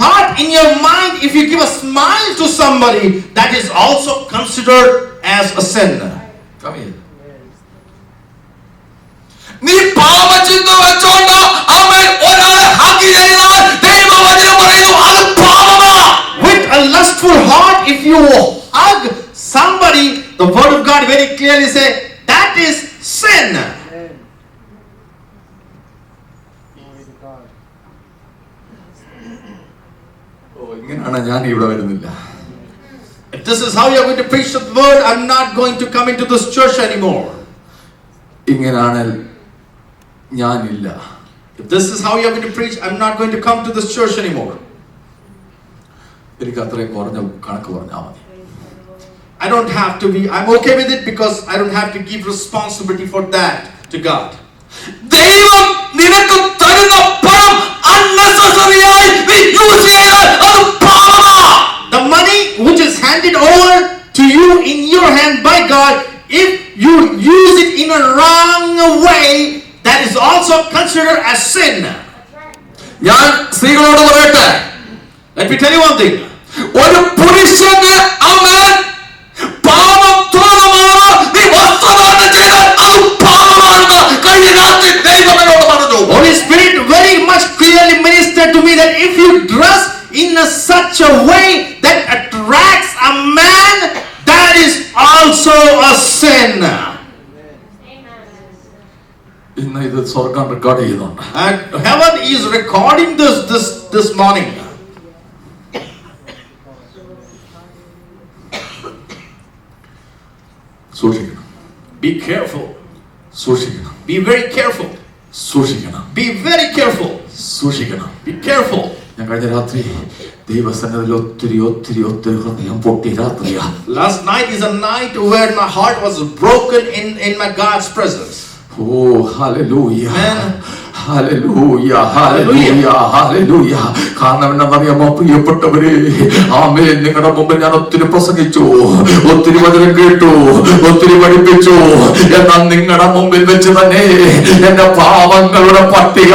Speaker 2: thought in your mind, if you give a smile to somebody, that is also considered as a sin.
Speaker 1: നീ പാപചിന്ത വെച്ചോണ്ട് അവൻ ഒരാളെ hug ചെയ്താൽ ദൈവവചനം പറയുന്നു അത് പാപമാ.
Speaker 2: With a lustful heart, if you hug somebody, the word of God very clearly say that is sin.
Speaker 1: ഇങ്ങനെയാണ് ഞാൻ ഇവിടെ വരുന്നില്ല.
Speaker 2: If this is how you are going to preach the word, I'm not going to come into this church anymore.
Speaker 1: ഇങ്ങനെയാണ് ഞാനില്ല.
Speaker 2: If this is how you are going to preach, I'm not going to come to this church anymore.
Speaker 1: എനിക്ക് അത്രയും കുറഞ്ഞ കണക്ക് പറഞ്ഞാൽ മതി.
Speaker 2: I don't have to be, I'm okay with it because I don't have to give responsibility for that to God.
Speaker 1: ദൈവം നിനക്ക് തരുന്ന പണം unnecessary ആയി നീ യൂസ് ചെയ്താൽ അത് പാപമാണ്.
Speaker 2: The money which is handed over to you in your hand by God, if you use it in a wrong way, that is also considered as sin.
Speaker 1: ഞാൻ സ്ത്രീകളോട് പറയട്ടെ,
Speaker 2: Let me tell you one thing.
Speaker 1: ഒരു പുരുഷന് അവൻ പാപം തോന്നുമാണ് നീ വസ്ത്രധാരണം ചെയ്താൽ അത് പാപമാണെന്ന് കഴിഞ്ഞ രാത്രി ദൈവം എന്നോട് പറഞ്ഞു.
Speaker 2: Holy Spirit very much clearly ministered to me that if you dress in such a way that attracts a man, that is also a sin.
Speaker 1: ഇന്ന് ഇത് സ്വർഗം റെക്കോർഡ് ചെയ്യുന്നുണ്ട്.
Speaker 2: And heaven is recording this morning.
Speaker 1: സൂക്ഷിക്കണം,
Speaker 2: Be careful.
Speaker 1: സൂക്ഷിക്കണം,
Speaker 2: Be very careful.
Speaker 1: സൂക്ഷിക്കണം,
Speaker 2: Be very careful.
Speaker 1: സൂക്ഷിക്കണം.
Speaker 2: Be careful.
Speaker 1: ഞാൻ കഴിഞ്ഞ രാത്രി ദൈവസന്നിധിയിൽ ഒത്തിരി ഹൃദയം പൊട്ടിയ രാത്രിയാ.
Speaker 2: Last night is a night where my heart was broken in my God's presence.
Speaker 1: Oh, hallelujah.
Speaker 2: Amen.
Speaker 1: Hallelujah, hallelujah, hallelujah. കാരണം എന്താണെന്നറിയാമോ പ്രിയപ്പെട്ടവരെ, ആമേൻ, നിങ്ങളുടെ മുമ്പിൽ ഞാൻ ഒത്തിരി പ്രസംഗിച്ചു, ഒത്തിരി വചനം കേട്ടു, ഒത്തിരി പഠിപ്പിച്ചു. എന്നാൽ നിങ്ങളുടെ മുമ്പിൽ വെച്ച് തന്നെ എന്റെ പാവങ്ങളുടെ പട്ടിക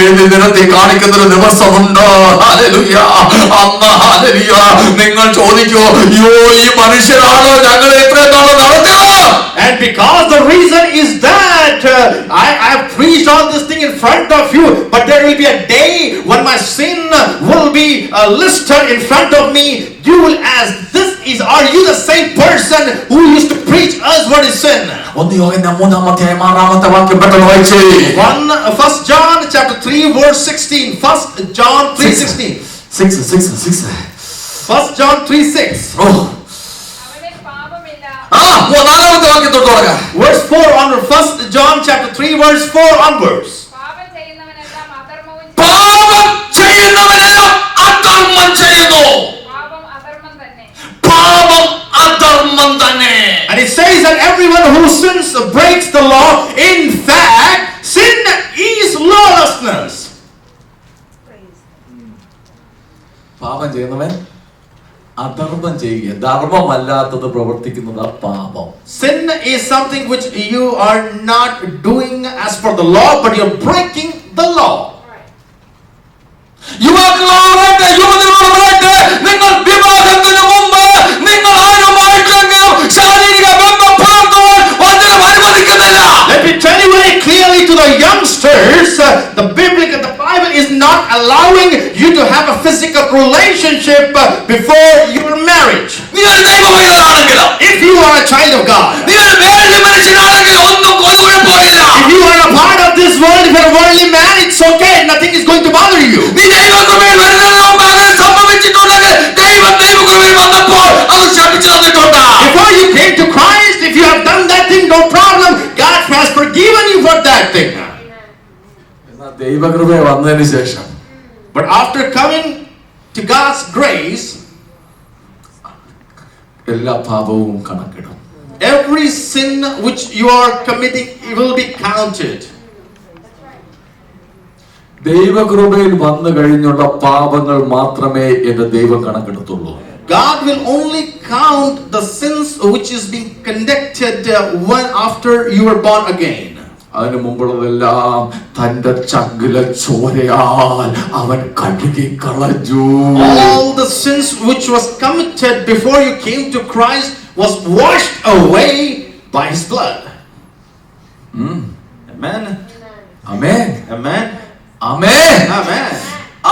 Speaker 1: എഴുതി നിരത്തി കാണിക്കുന്നൊരു ദിവസമുണ്ട്. ഹല്ലേലൂയ. അന്ന് ഹല്ലേലൂയ നിങ്ങൾ ചോദിക്കോ, അയ്യോ ഈ മനുഷ്യരാണോ ഞങ്ങളെ ഇത്രയും നാളെ നടത്തിയത്?
Speaker 2: And because the reason is that I have preached all this thing in front of you, but there will be a day when my sin will be listed in front of me. You will ask, are you the same person who used to preach us what is sin?
Speaker 1: 1 യോഹന്നാൻ 3-ാം 6-ാമത്തെ വാക്യം പെട്ടെന്ന് വായിച്ചേ.
Speaker 2: 1 John chapter 3 verse 16. 1 John 3:16.
Speaker 1: 6.
Speaker 2: 1 John 3:6.
Speaker 3: അവനിൽ പാപമില്ല.
Speaker 1: 4-ാമത്തെ വാക്യം തൊട്ട് തുടങ്ങാം.
Speaker 2: Verse 4 onward. 1 John chapter 3 verse 4 onwards.
Speaker 3: പാപം ചെയ്യുന്നവനെല്ലാം അധർമ്മവും
Speaker 1: പാപം ചെയ്യുന്നവനെല്ലാം അധർമ്മം ചെയ്യുന്നു.
Speaker 3: പാപം അധർമ്മം തന്നെ.
Speaker 1: പാപം അധർമ്മം തന്നെ.
Speaker 2: And it says that everyone who sins breaks the law. In fact, sin is lawlessness.
Speaker 1: പാപം ചെയ്യുന്നവൻ അധർമ്മം ചെയ്യുക, ധർമ്മമല്ലാത്തത് പ്രവർത്തിക്കുന്നത് പാപം.
Speaker 2: Sin is something which you are not doing as per the law, but you're breaking the law.
Speaker 1: യുവാക്കളോട് യുവതികളോട് പറയട്ടെ, നിങ്ങൾ വിവാഹത്തിന് മുമ്പ് നിങ്ങൾ ആരുമായിട്ടെങ്കിലും ശാരീരിക ബന്ധം പുലർത്തുവാൻ വചനം അനുവദിക്കുന്നില്ല.
Speaker 2: Let me tell you very clearly to the youngsters, the Bible is not allowing you to have a physical relationship before your marriage.
Speaker 1: നീ ഒരു ദൈവമൈതാണെങ്കിലും,
Speaker 2: If you are a child of God,
Speaker 1: നീ ഒരു വേൾഡ് മനുഷ്യനാണെങ്കിൽ ഒന്നും ഒരു കുഴപ്പമില്ല.
Speaker 2: if you are a part of this world, if you're a worldly man, it's okay. Nothing is going to bother you.
Speaker 1: നീ ദൈവകൃപയിൽ വരുന്നതിന് മുമ്പ് അങ്ങനെ സംഭവിച്ചിട്ടുണ്ടെങ്കിൽ ദൈവകൃപയിൽ വന്നപ്പോൾ അത് ക്ഷമിച്ചു തന്നിട്ടുണ്ട്.
Speaker 2: Before you came to Christ, if you have done that thing, no problem. God has forgiven you for that thing.
Speaker 1: എന്നാൽ ദൈവകൃപ വന്നതിന് ശേഷം,
Speaker 2: But after coming to God's grace,
Speaker 1: എല്ലാ പാപവും കണക്കിടും.
Speaker 2: every sin which you are committing will be counted.
Speaker 1: ദൈവകൃപയിൽ വന്നു കഴിഞ്ഞുള്ള പാപങ്ങൾ മാത്രമേ എന്റെ ദൈവം കണക്കെടുത്തുള്ളൂ.
Speaker 2: God will only count the sins which is being conducted when after you were born again.
Speaker 1: അതിനു മുമ്പുള്ളതെല്ലാം തന്റെ ചങ്കില ചോരയാൽ അവൻ കഴുകി കളഞ്ഞു.
Speaker 2: All the sins which was committed before you came to Christ was washed away by His blood. Amen.
Speaker 1: Amen,
Speaker 2: Amen.
Speaker 1: Amen,
Speaker 2: Amen.
Speaker 1: Amen.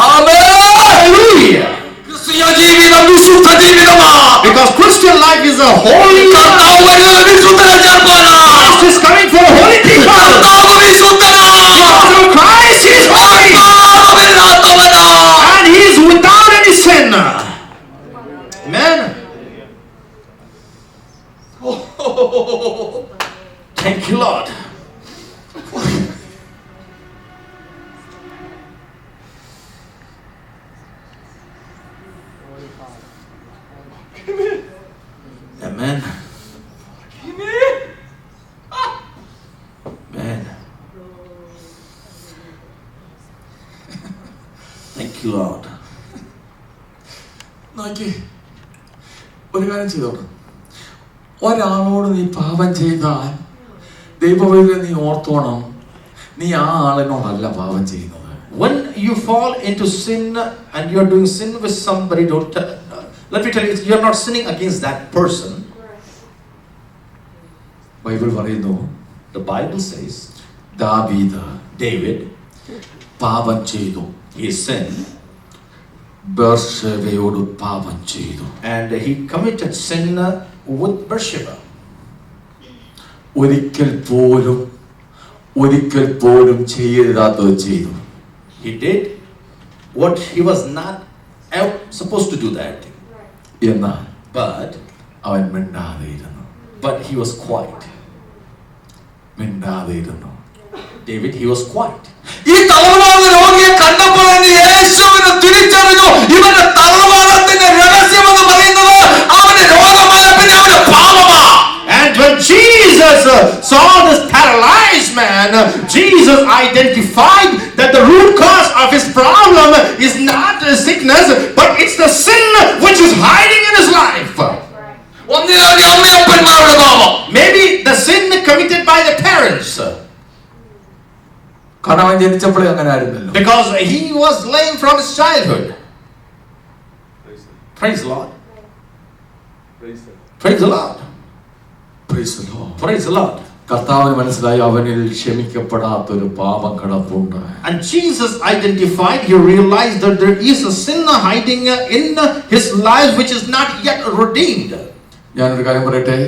Speaker 2: Hallelujah.
Speaker 1: ക്രിസ്തീയ ജീവിതം വിശുദ്ധ ജീവിതമാണ്.
Speaker 2: Because Christian life is a holy life.
Speaker 1: കർത്താവ് വരുന്നത് വിശുദ്ധരെ ചേർക്കാനാണ്.
Speaker 2: Christ is coming for holy people.
Speaker 1: കർത്താവ് വിശുദ്ധനാണ്.
Speaker 2: Because of Christ, He is holy.
Speaker 1: കർത്താവില്ലാത്തവനാണ്.
Speaker 2: And He is without you, Lord.
Speaker 1: നോക്കി ഒരു കാര്യം ചെയ്തോട്ടെ. ഒരാളോട് നീ പാപം ചെയ്താൽ ദൈവവൈദ്യ നീ ഓർത്തോണം, നീ ആ ആളിനോടല്ല പാപം ചെയ്യുന്നത്.
Speaker 2: When you fall into sin and you are doing sin with somebody, don't let me tell you, you are not sinning against that person.
Speaker 1: Bible പറയുന്നു,
Speaker 2: The Bible says
Speaker 1: ദാവീദ്
Speaker 2: David,
Speaker 1: പാപം ചെയ്തു,
Speaker 2: he sinned
Speaker 1: ബേർശേബയോട് പാപം ചെയ്തു.
Speaker 2: and he committed sin with Bathsheba.
Speaker 1: ഒരിക്കൽ പോലും ചെയ്യരുതാത്തത് ചെയ്തു.
Speaker 2: He did what he was not supposed to do that thing.
Speaker 1: എന്നാൽ
Speaker 2: But
Speaker 1: അവൻ മിണ്ടാതെയിരുന്നു.
Speaker 2: he was quiet.
Speaker 1: മിണ്ടാതെയിരുന്നു.
Speaker 2: David, he was quiet.
Speaker 1: ഈ തളർവാദ രോഗിയെ കണ്ടപ്പോൾ യേശുവിനെ തിരിച്ചറിഞ്ഞു. ഇവന്റെ തളർവാദത്തിന്റെ രഹസ്യം എന്ന് പറയുന്നത് അവന്റെ രോഗമല്ല, പിന്നെ അവന്റെ പാപമാ.
Speaker 2: And when Jesus saw this paralyzed man, Jesus identified that the root cause of his problem is not sickness, but it's the sin which is hiding in his life.
Speaker 1: ഒന്നിനവന്റെ അമ്മയപ്പന്മാരുടെ പാപം.
Speaker 2: Maybe the sin committed by the parents.
Speaker 1: കാരണം അവൻ ജനിച്ചപ്പോഴേ അങ്ങനെ ആയിരുന്നല്ലോ.
Speaker 2: Because he was lame from his childhood. Praise the Lord. Praise the Lord.
Speaker 1: Praise the Lord.
Speaker 2: Praise the Lord.
Speaker 1: കർത്താവിന് മനസ്സിലായി അവനിൽ ക്ഷമിക്കപ്പെടാത്തൊരു പാപം കിടപ്പുണ്ട്.
Speaker 2: And Jesus identified, he realized that there is a sin hiding in his life which is not yet redeemed.
Speaker 1: ഞാനൊരു കാര്യം പറയട്ടെ.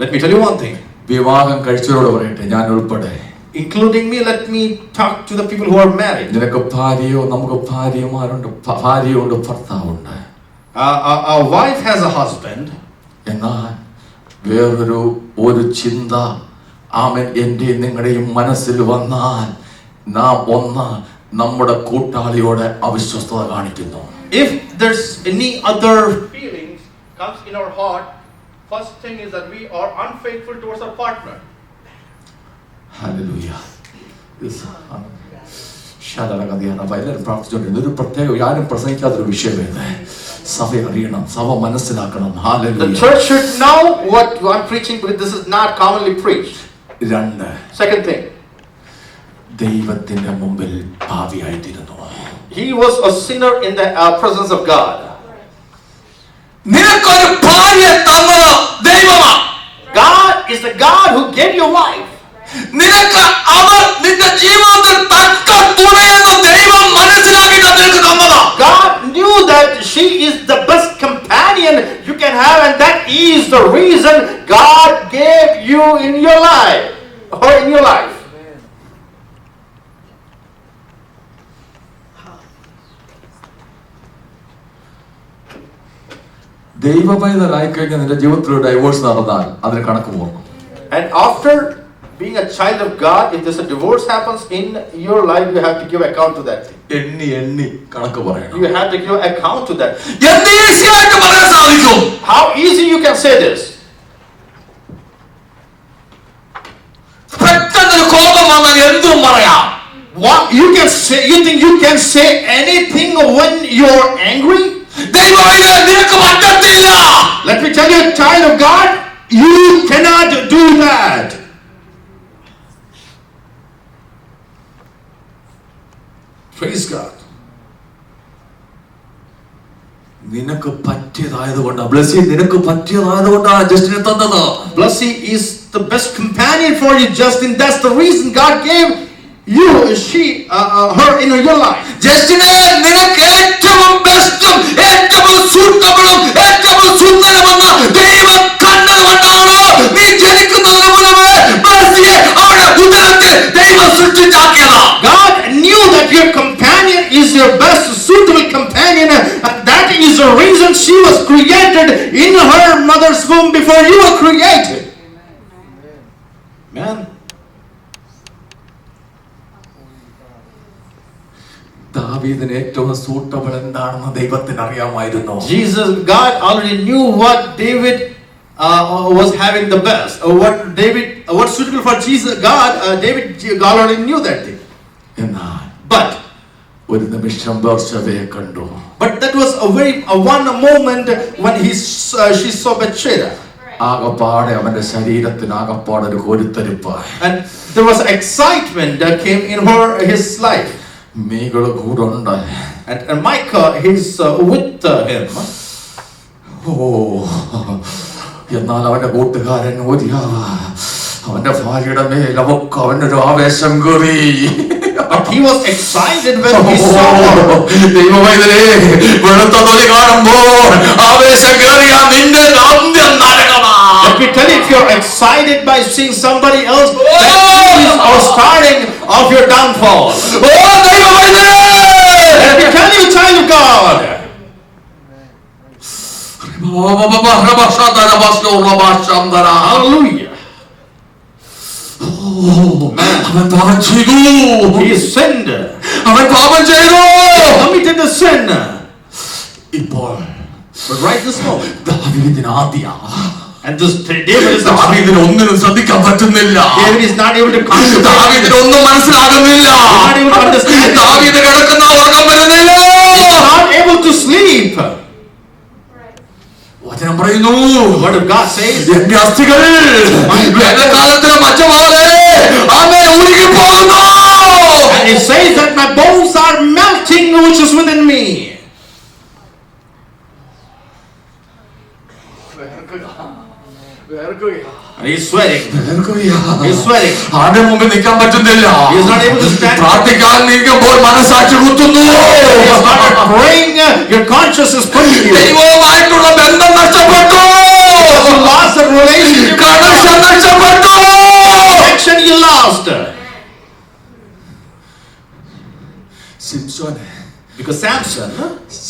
Speaker 2: Let me tell you one thing.
Speaker 1: വിവാഹം കഴിച്ചവരോട് പറയട്ടെ, ഞാൻ ഉൾപ്പെടെ.
Speaker 2: Including me, let me talk to the people who are married.
Speaker 1: നിനക്ക് ഭാര്യയോ, നമുക്ക് ഭാര്യമാരുണ്ട്, ഭാര്യയുണ്ട്, ഭർത്താവുണ്ട്.
Speaker 2: A wife has a husband.
Speaker 1: എന്നാൽ വേറൊരു ചിന്ത ആമൻ എന്റെയും നിങ്ങളുടെയും മനസ്സിൽ വന്നാൽ നാം നമ്മുടെ കൂട്ടാളിയോട് അവിശ്വസ്തത കാണിക്കുന്നു.
Speaker 2: If there's any other feelings comes in our heart, first thing is that we are unfaithful towards our partner.
Speaker 1: Hallelujah. എല്ലാവരും പ്രാർത്ഥിച്ചുകൊണ്ടിരുന്നു. ഒരു പ്രത്യേക ആരും പ്രസംഗിക്കാത്തൊരു വിഷയമാണ്. സഭ അറിയണം, സഭ മനസ്സിലാക്കണം.
Speaker 2: The church should know what I'm preaching, but this is not commonly preached. Second thing,
Speaker 1: ദൈവത്തിന്റെ മുമ്പിൽ പാപിയായിത്തീരുന്നു.
Speaker 2: he was a sinner in the presence of God.
Speaker 1: നിനക്കൊരു ഭാര്യ തന്നത് ദൈവമാണ്.
Speaker 2: God is the God who gave you wife.
Speaker 1: നിനക്ക് അവർ നിന്റെ ജീവിതത്തിൽ തക്ക തുണയെന്ന് ദൈവം മനസ്സിലാക്കിയിട്ട് നിനക്ക് തന്നതാ.
Speaker 2: God knew that she is the best companion you can have, and that is the reason God gave you in your life, or in your life.
Speaker 1: ദൈവപൈതലായി കഴിഞ്ഞാൽ നിന്റെ ജീവിതത്തിൽ ഒരു ഡൈവോഴ്സ് നടന്നാൽ അതിന് കണക്ക് പോകണം.
Speaker 2: And after being a child of God, if there's a divorce happens in your life, you have to give account to that thing.
Speaker 1: എണ്ണി കണക്ക് പറയണം.
Speaker 2: You have to give account to that.
Speaker 1: എന്ത് ഈസിയായിട്ട് പറയാൻ സാധിക്കും?
Speaker 2: How easy you can say this?
Speaker 1: പെട്ടെന്ന് കോപം വന്നാൽ എന്തും പറയാം.
Speaker 2: What you can say? You think you can say anything when you're angry?
Speaker 1: ദൈവപൈതൽ നിനക്ക് പറ്റത്തില്ല.
Speaker 2: Let me tell you, child of God, you cannot do that. Praise God.
Speaker 1: നിനക്ക് പറ്റിയതായതുകൊണ്ടാണ് ബ്ലസ്സി, നിനക്ക് പറ്റിയതായതുകൊണ്ടാണ് ജസ്റ്റിനെ തന്നത്.
Speaker 2: Blessy is the best companion for you, Justin. That's the reason God gave you, her in your life.
Speaker 1: ജസ്റ്റിനെ നിനക്ക് ഏറ്റവും ബെസ്റ്റും ഏറ്റവും സൂട്ടബിളും ഏറ്റവും സുന്ദരമെന്ന് ദൈവം കണ്ടതുകൊണ്ടാണ് നീ ജനിക്കുന്നതിന് മുൻപേ ബ്ലസ്സിയെ അവരുടെ ഉദരത്തിൽ ദൈവം സൃഷ്ടിച്ചാക്കിയത്.
Speaker 2: God knew that your companion is your best suitable companion, and that is the reason she was created in her mother's womb before you were created. Man.
Speaker 1: ദാവീദിന് ഏറ്റവും സൂട്ടബിൾ എന്താണെന്ന് ദൈവത്തിന് അറിയാമായിരുന്നു.
Speaker 2: God already knew what David was having the best. What's suitable for God already knew that thing.
Speaker 1: എന്നാൽ
Speaker 2: But
Speaker 1: ഒരു നിമിഷം ബേർശബയെ കണ്ടു.
Speaker 2: But that was one moment when she saw Bathsheba.
Speaker 1: ആകപ്പാടെ അവന്റെ ശരീരത്തിന് ആകപ്പാടെ ഒരു കോരിത്തരിപ്പ്.
Speaker 2: And there was excitement that came in his life.
Speaker 1: മീകള് കൂടുണ്ട്.
Speaker 2: And Micah is with him.
Speaker 1: എന്നാൽ അവന്റെ കൂട്ടുകാരൻ അവന്റെ ഭാര്യയുടെ മേൽ അവനൊരു ആവേശം കയറി.
Speaker 2: But he was excited when he saw her.
Speaker 1: ദൈവമൈതലേ, വെളുത്ത തൊലി കാണുമ്പോൾ ആവേശം കയറിയ നിന്റെ അന്ത്യം നരകമാണ്.
Speaker 2: Let me tell you, if you're excited by seeing somebody else, that is our starting of your downfall.
Speaker 1: ദൈവമൈതലേ,
Speaker 2: Let me tell you, child of God. Hallelujah.
Speaker 1: അവൻ പാപം ചെയ്തു.
Speaker 2: He sinned.
Speaker 1: അവൻ പാപം ചെയ്തു.
Speaker 2: Committed the sin.
Speaker 1: ഇപ്പോൾ
Speaker 2: But right this moment,
Speaker 1: ദാവീദിന് ആദ്യ
Speaker 2: and this David is
Speaker 1: ദാവീദിന് ഒന്നിനും ശ്രദ്ധിക്കാൻ പറ്റുന്നില്ല.
Speaker 2: David is not able to concentrate.
Speaker 1: ദാവീദിന് ഒന്നും മനസ്സിലാകുന്നില്ല.
Speaker 2: Not able to understand.
Speaker 1: ദാവീദ് കിടക്കുന്ന ഉറക്കം വരുന്നില്ല.
Speaker 2: Not able to sleep.
Speaker 1: വചനം പറയുന്നു,
Speaker 2: The word of God says,
Speaker 1: എന്റെ അസ്ഥികൾ വേനൽക്കാലത്തിന് മച്ച പോലെ ആമേൻ ഉരുകി പോകുന്നു.
Speaker 2: and it says that my bones are melting, which is within me. And he's sweating. He's sweating.
Speaker 1: ആരുടെ മുമ്പിൽ നിൽക്കാൻ പറ്റുന്നില്ല.
Speaker 2: He is not able to stand.
Speaker 1: പ്രാർത്ഥിക്കാൻ നീങ്ങുമ്പോൾ മനസാക്ഷി കുത്തുന്നു.
Speaker 2: He is not praying. Your conscience is putting you.
Speaker 1: ദൈവവുമായിട്ടുള്ള ബന്ധം നഷ്ടപ്പെട്ടു.
Speaker 2: You lost the relationship.
Speaker 1: Connection നഷ്ടപ്പെട്ടു.
Speaker 2: Connection you lost.
Speaker 1: സിംസോനെ,
Speaker 2: Because Samson,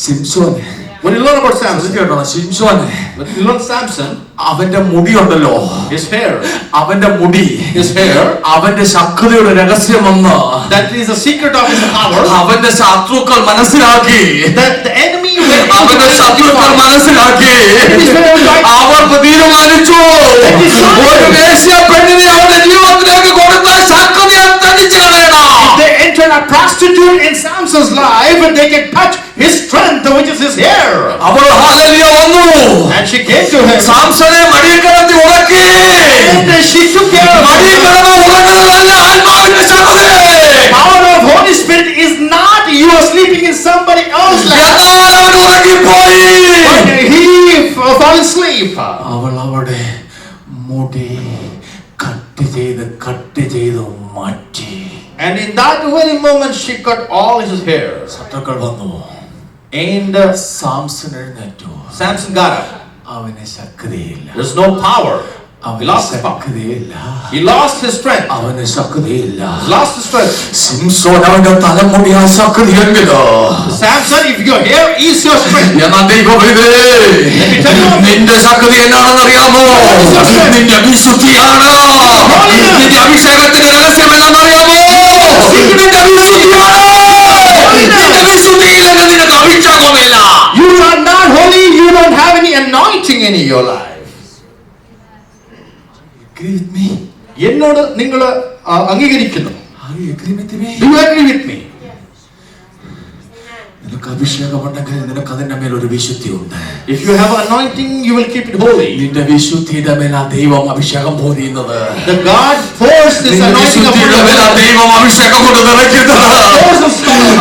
Speaker 1: സിംസോനെ,
Speaker 2: when you learn about Samson,
Speaker 1: സിംസോനെ,
Speaker 2: when you learn Samson,
Speaker 1: അവന്റെ മുടിയുണ്ടല്ലോ,
Speaker 2: his hair,
Speaker 1: അവന്റെ മുടി,
Speaker 2: his hair,
Speaker 1: അവന്റെ ശക്തിയുടെ രഹസ്യമെന്ന്
Speaker 2: that is the secret of his power,
Speaker 1: അവന്റെ ശത്രുക്കൾ മനസ്സിലാക്കി.
Speaker 2: that the enemy
Speaker 1: അവന്റെ ശത്രുക്കൾ മനസ്സിലാക്കി. അവർ തീരുമാനിച്ചു, ഒരു വേശ്യ പെണ്ണിനെ അവന്റെ ജീവിതത്തിലേക്ക് കൊടുത്താൽ ശക്തിയെ തടിച്ചു കളയണം.
Speaker 2: they enter a prostitute in Samson's life and they can touch his strength, which is his hair.
Speaker 1: അവൾ ഹല്ലേലൂയ വന്നു.
Speaker 2: And she came to him.
Speaker 1: സാംസനെ മടിയിൽ കിടത്തി ഉറക്കി.
Speaker 2: And she took care of
Speaker 1: മടിയിൽ
Speaker 2: him.
Speaker 1: കിടന്ന് ഉറങ്ങുന്നതല്ല ആത്മാവിന്റെ ശക്തി.
Speaker 2: The power of Holy Spirit is not you are sleeping in somebody else's life.
Speaker 1: എന്നാൽ അവൻ ഉറങ്ങിപ്പോയി.
Speaker 2: But he fell asleep.
Speaker 1: അവൾ അവിടെ മുടി കട്ട് ചെയ്ത് മാറ്റി.
Speaker 2: And in that very moment she cut all his hair.
Speaker 1: ശത്രുക്കൾ വന്നു.
Speaker 2: And
Speaker 1: സാംസൺ എഴുന്നേറ്റു.
Speaker 2: Samson got up.
Speaker 1: അവന് ശക്തിയില്ല.
Speaker 2: There's no power. He
Speaker 1: അവന്
Speaker 2: lost his power.
Speaker 1: ശക്തിയില്ല.
Speaker 2: He lost his strength.
Speaker 1: അവന് ശക്തിയില്ല.
Speaker 2: He lost his strength.
Speaker 1: സിംസോൻ അവന്റെ തലമുടിയാ ശക്തിയെങ്കിലോ.
Speaker 2: Samson, if your hair is your strength,
Speaker 1: എന്നാൽ ദൈവമേ, നിന്റെ ശക്തി എന്നാണെന്ന് അറിയാമോ? നിന്റെ വിശുദ്ധിയാണ്. നിന്റെ അഭിഷേകത്തിന്റെ രഹസ്യം എന്നാണെന്നറിയാമോ? നിന്റെ വിശുദ്ധിയാണ്. നിന്റെ വിശുദ്ധിയില്ലെങ്കിൽ നിനക്ക് അഭിഷേകമില്ല.
Speaker 2: you are not holy, you don't have any anointing in your life.
Speaker 1: Agree with me?
Speaker 2: എന്നോട് നിങ്ങൾ അംഗീകരിക്കുന്നു.
Speaker 1: Are you agree with me?
Speaker 2: Do you agree with me?
Speaker 1: നിനക്ക് അഭിഷേകമുണ്ടെങ്കിൽ നിനക്ക് അതിന്റെ മേൽ ഒരു വിശുദ്ധി ഉണ്ട്.
Speaker 2: If you have anointing, you will keep it holy.
Speaker 1: നിന്റെ വിശുദ്ധിയുടെ മേൽ ആ ദൈവം അഭിഷേകം പോരുന്നത്.
Speaker 2: The God forced this
Speaker 1: നിന്റെ
Speaker 2: anointing upon
Speaker 1: വിശുദ്ധിയുടെ മേൽ ആ
Speaker 2: you.
Speaker 1: ദൈവം അഭിഷേകം കൊണ്ട് നിറയ്ക്കുന്നത്.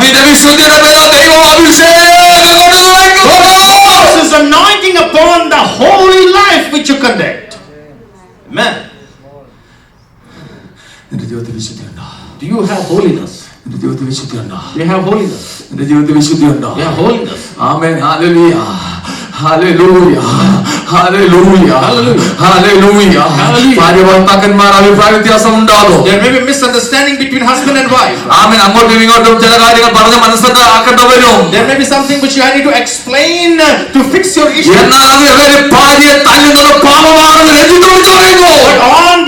Speaker 1: നിന്റെ വിശുദ്ധിയുടെ മേൽ ആ ദൈവം അഭിഷേകം കൊണ്ട് നിറയ്ക്കുന്നത്.
Speaker 2: Force this anointing upon the holy life which you conduct. Amen.
Speaker 1: നിന്റെ ജീവിതത്തിൽ വിശുദ്ധി ഉണ്ടോ?
Speaker 2: Do you have holiness?
Speaker 1: നിന്റെ ജീവിതത്തിൽ വിശുദ്ധി ഉണ്ടോ?
Speaker 2: Do you have holiness?
Speaker 1: നിന്റെ ജീവിതത്തിൽ വിശുദ്ധി ഉണ്ടോ?
Speaker 2: Do you have holiness?
Speaker 1: Amen. Hallelujah. Hallelujah. Hallelujah. Hallelujah. ഭാര്യ ഭർത്താക്കന്മാർ അഭിപ്രായ വ്യത്യാസം ഉണ്ടാകും.
Speaker 2: There may be misunderstanding between husband and wife.
Speaker 1: ആമേൻ. അങ്ങോട്ടും ഇങ്ങോട്ടും ചില കാര്യങ്ങൾ പറഞ്ഞ് മനസ്സിലാക്കേണ്ടി വരും.
Speaker 2: There may be something which you need to explain to fix your issue.
Speaker 1: എന്നാൽ അത് ഭാര്യയെ തല്ലുന്നത് പാപമാണെന്ന് രചിച്ചു പറയുന്നു.
Speaker 2: But on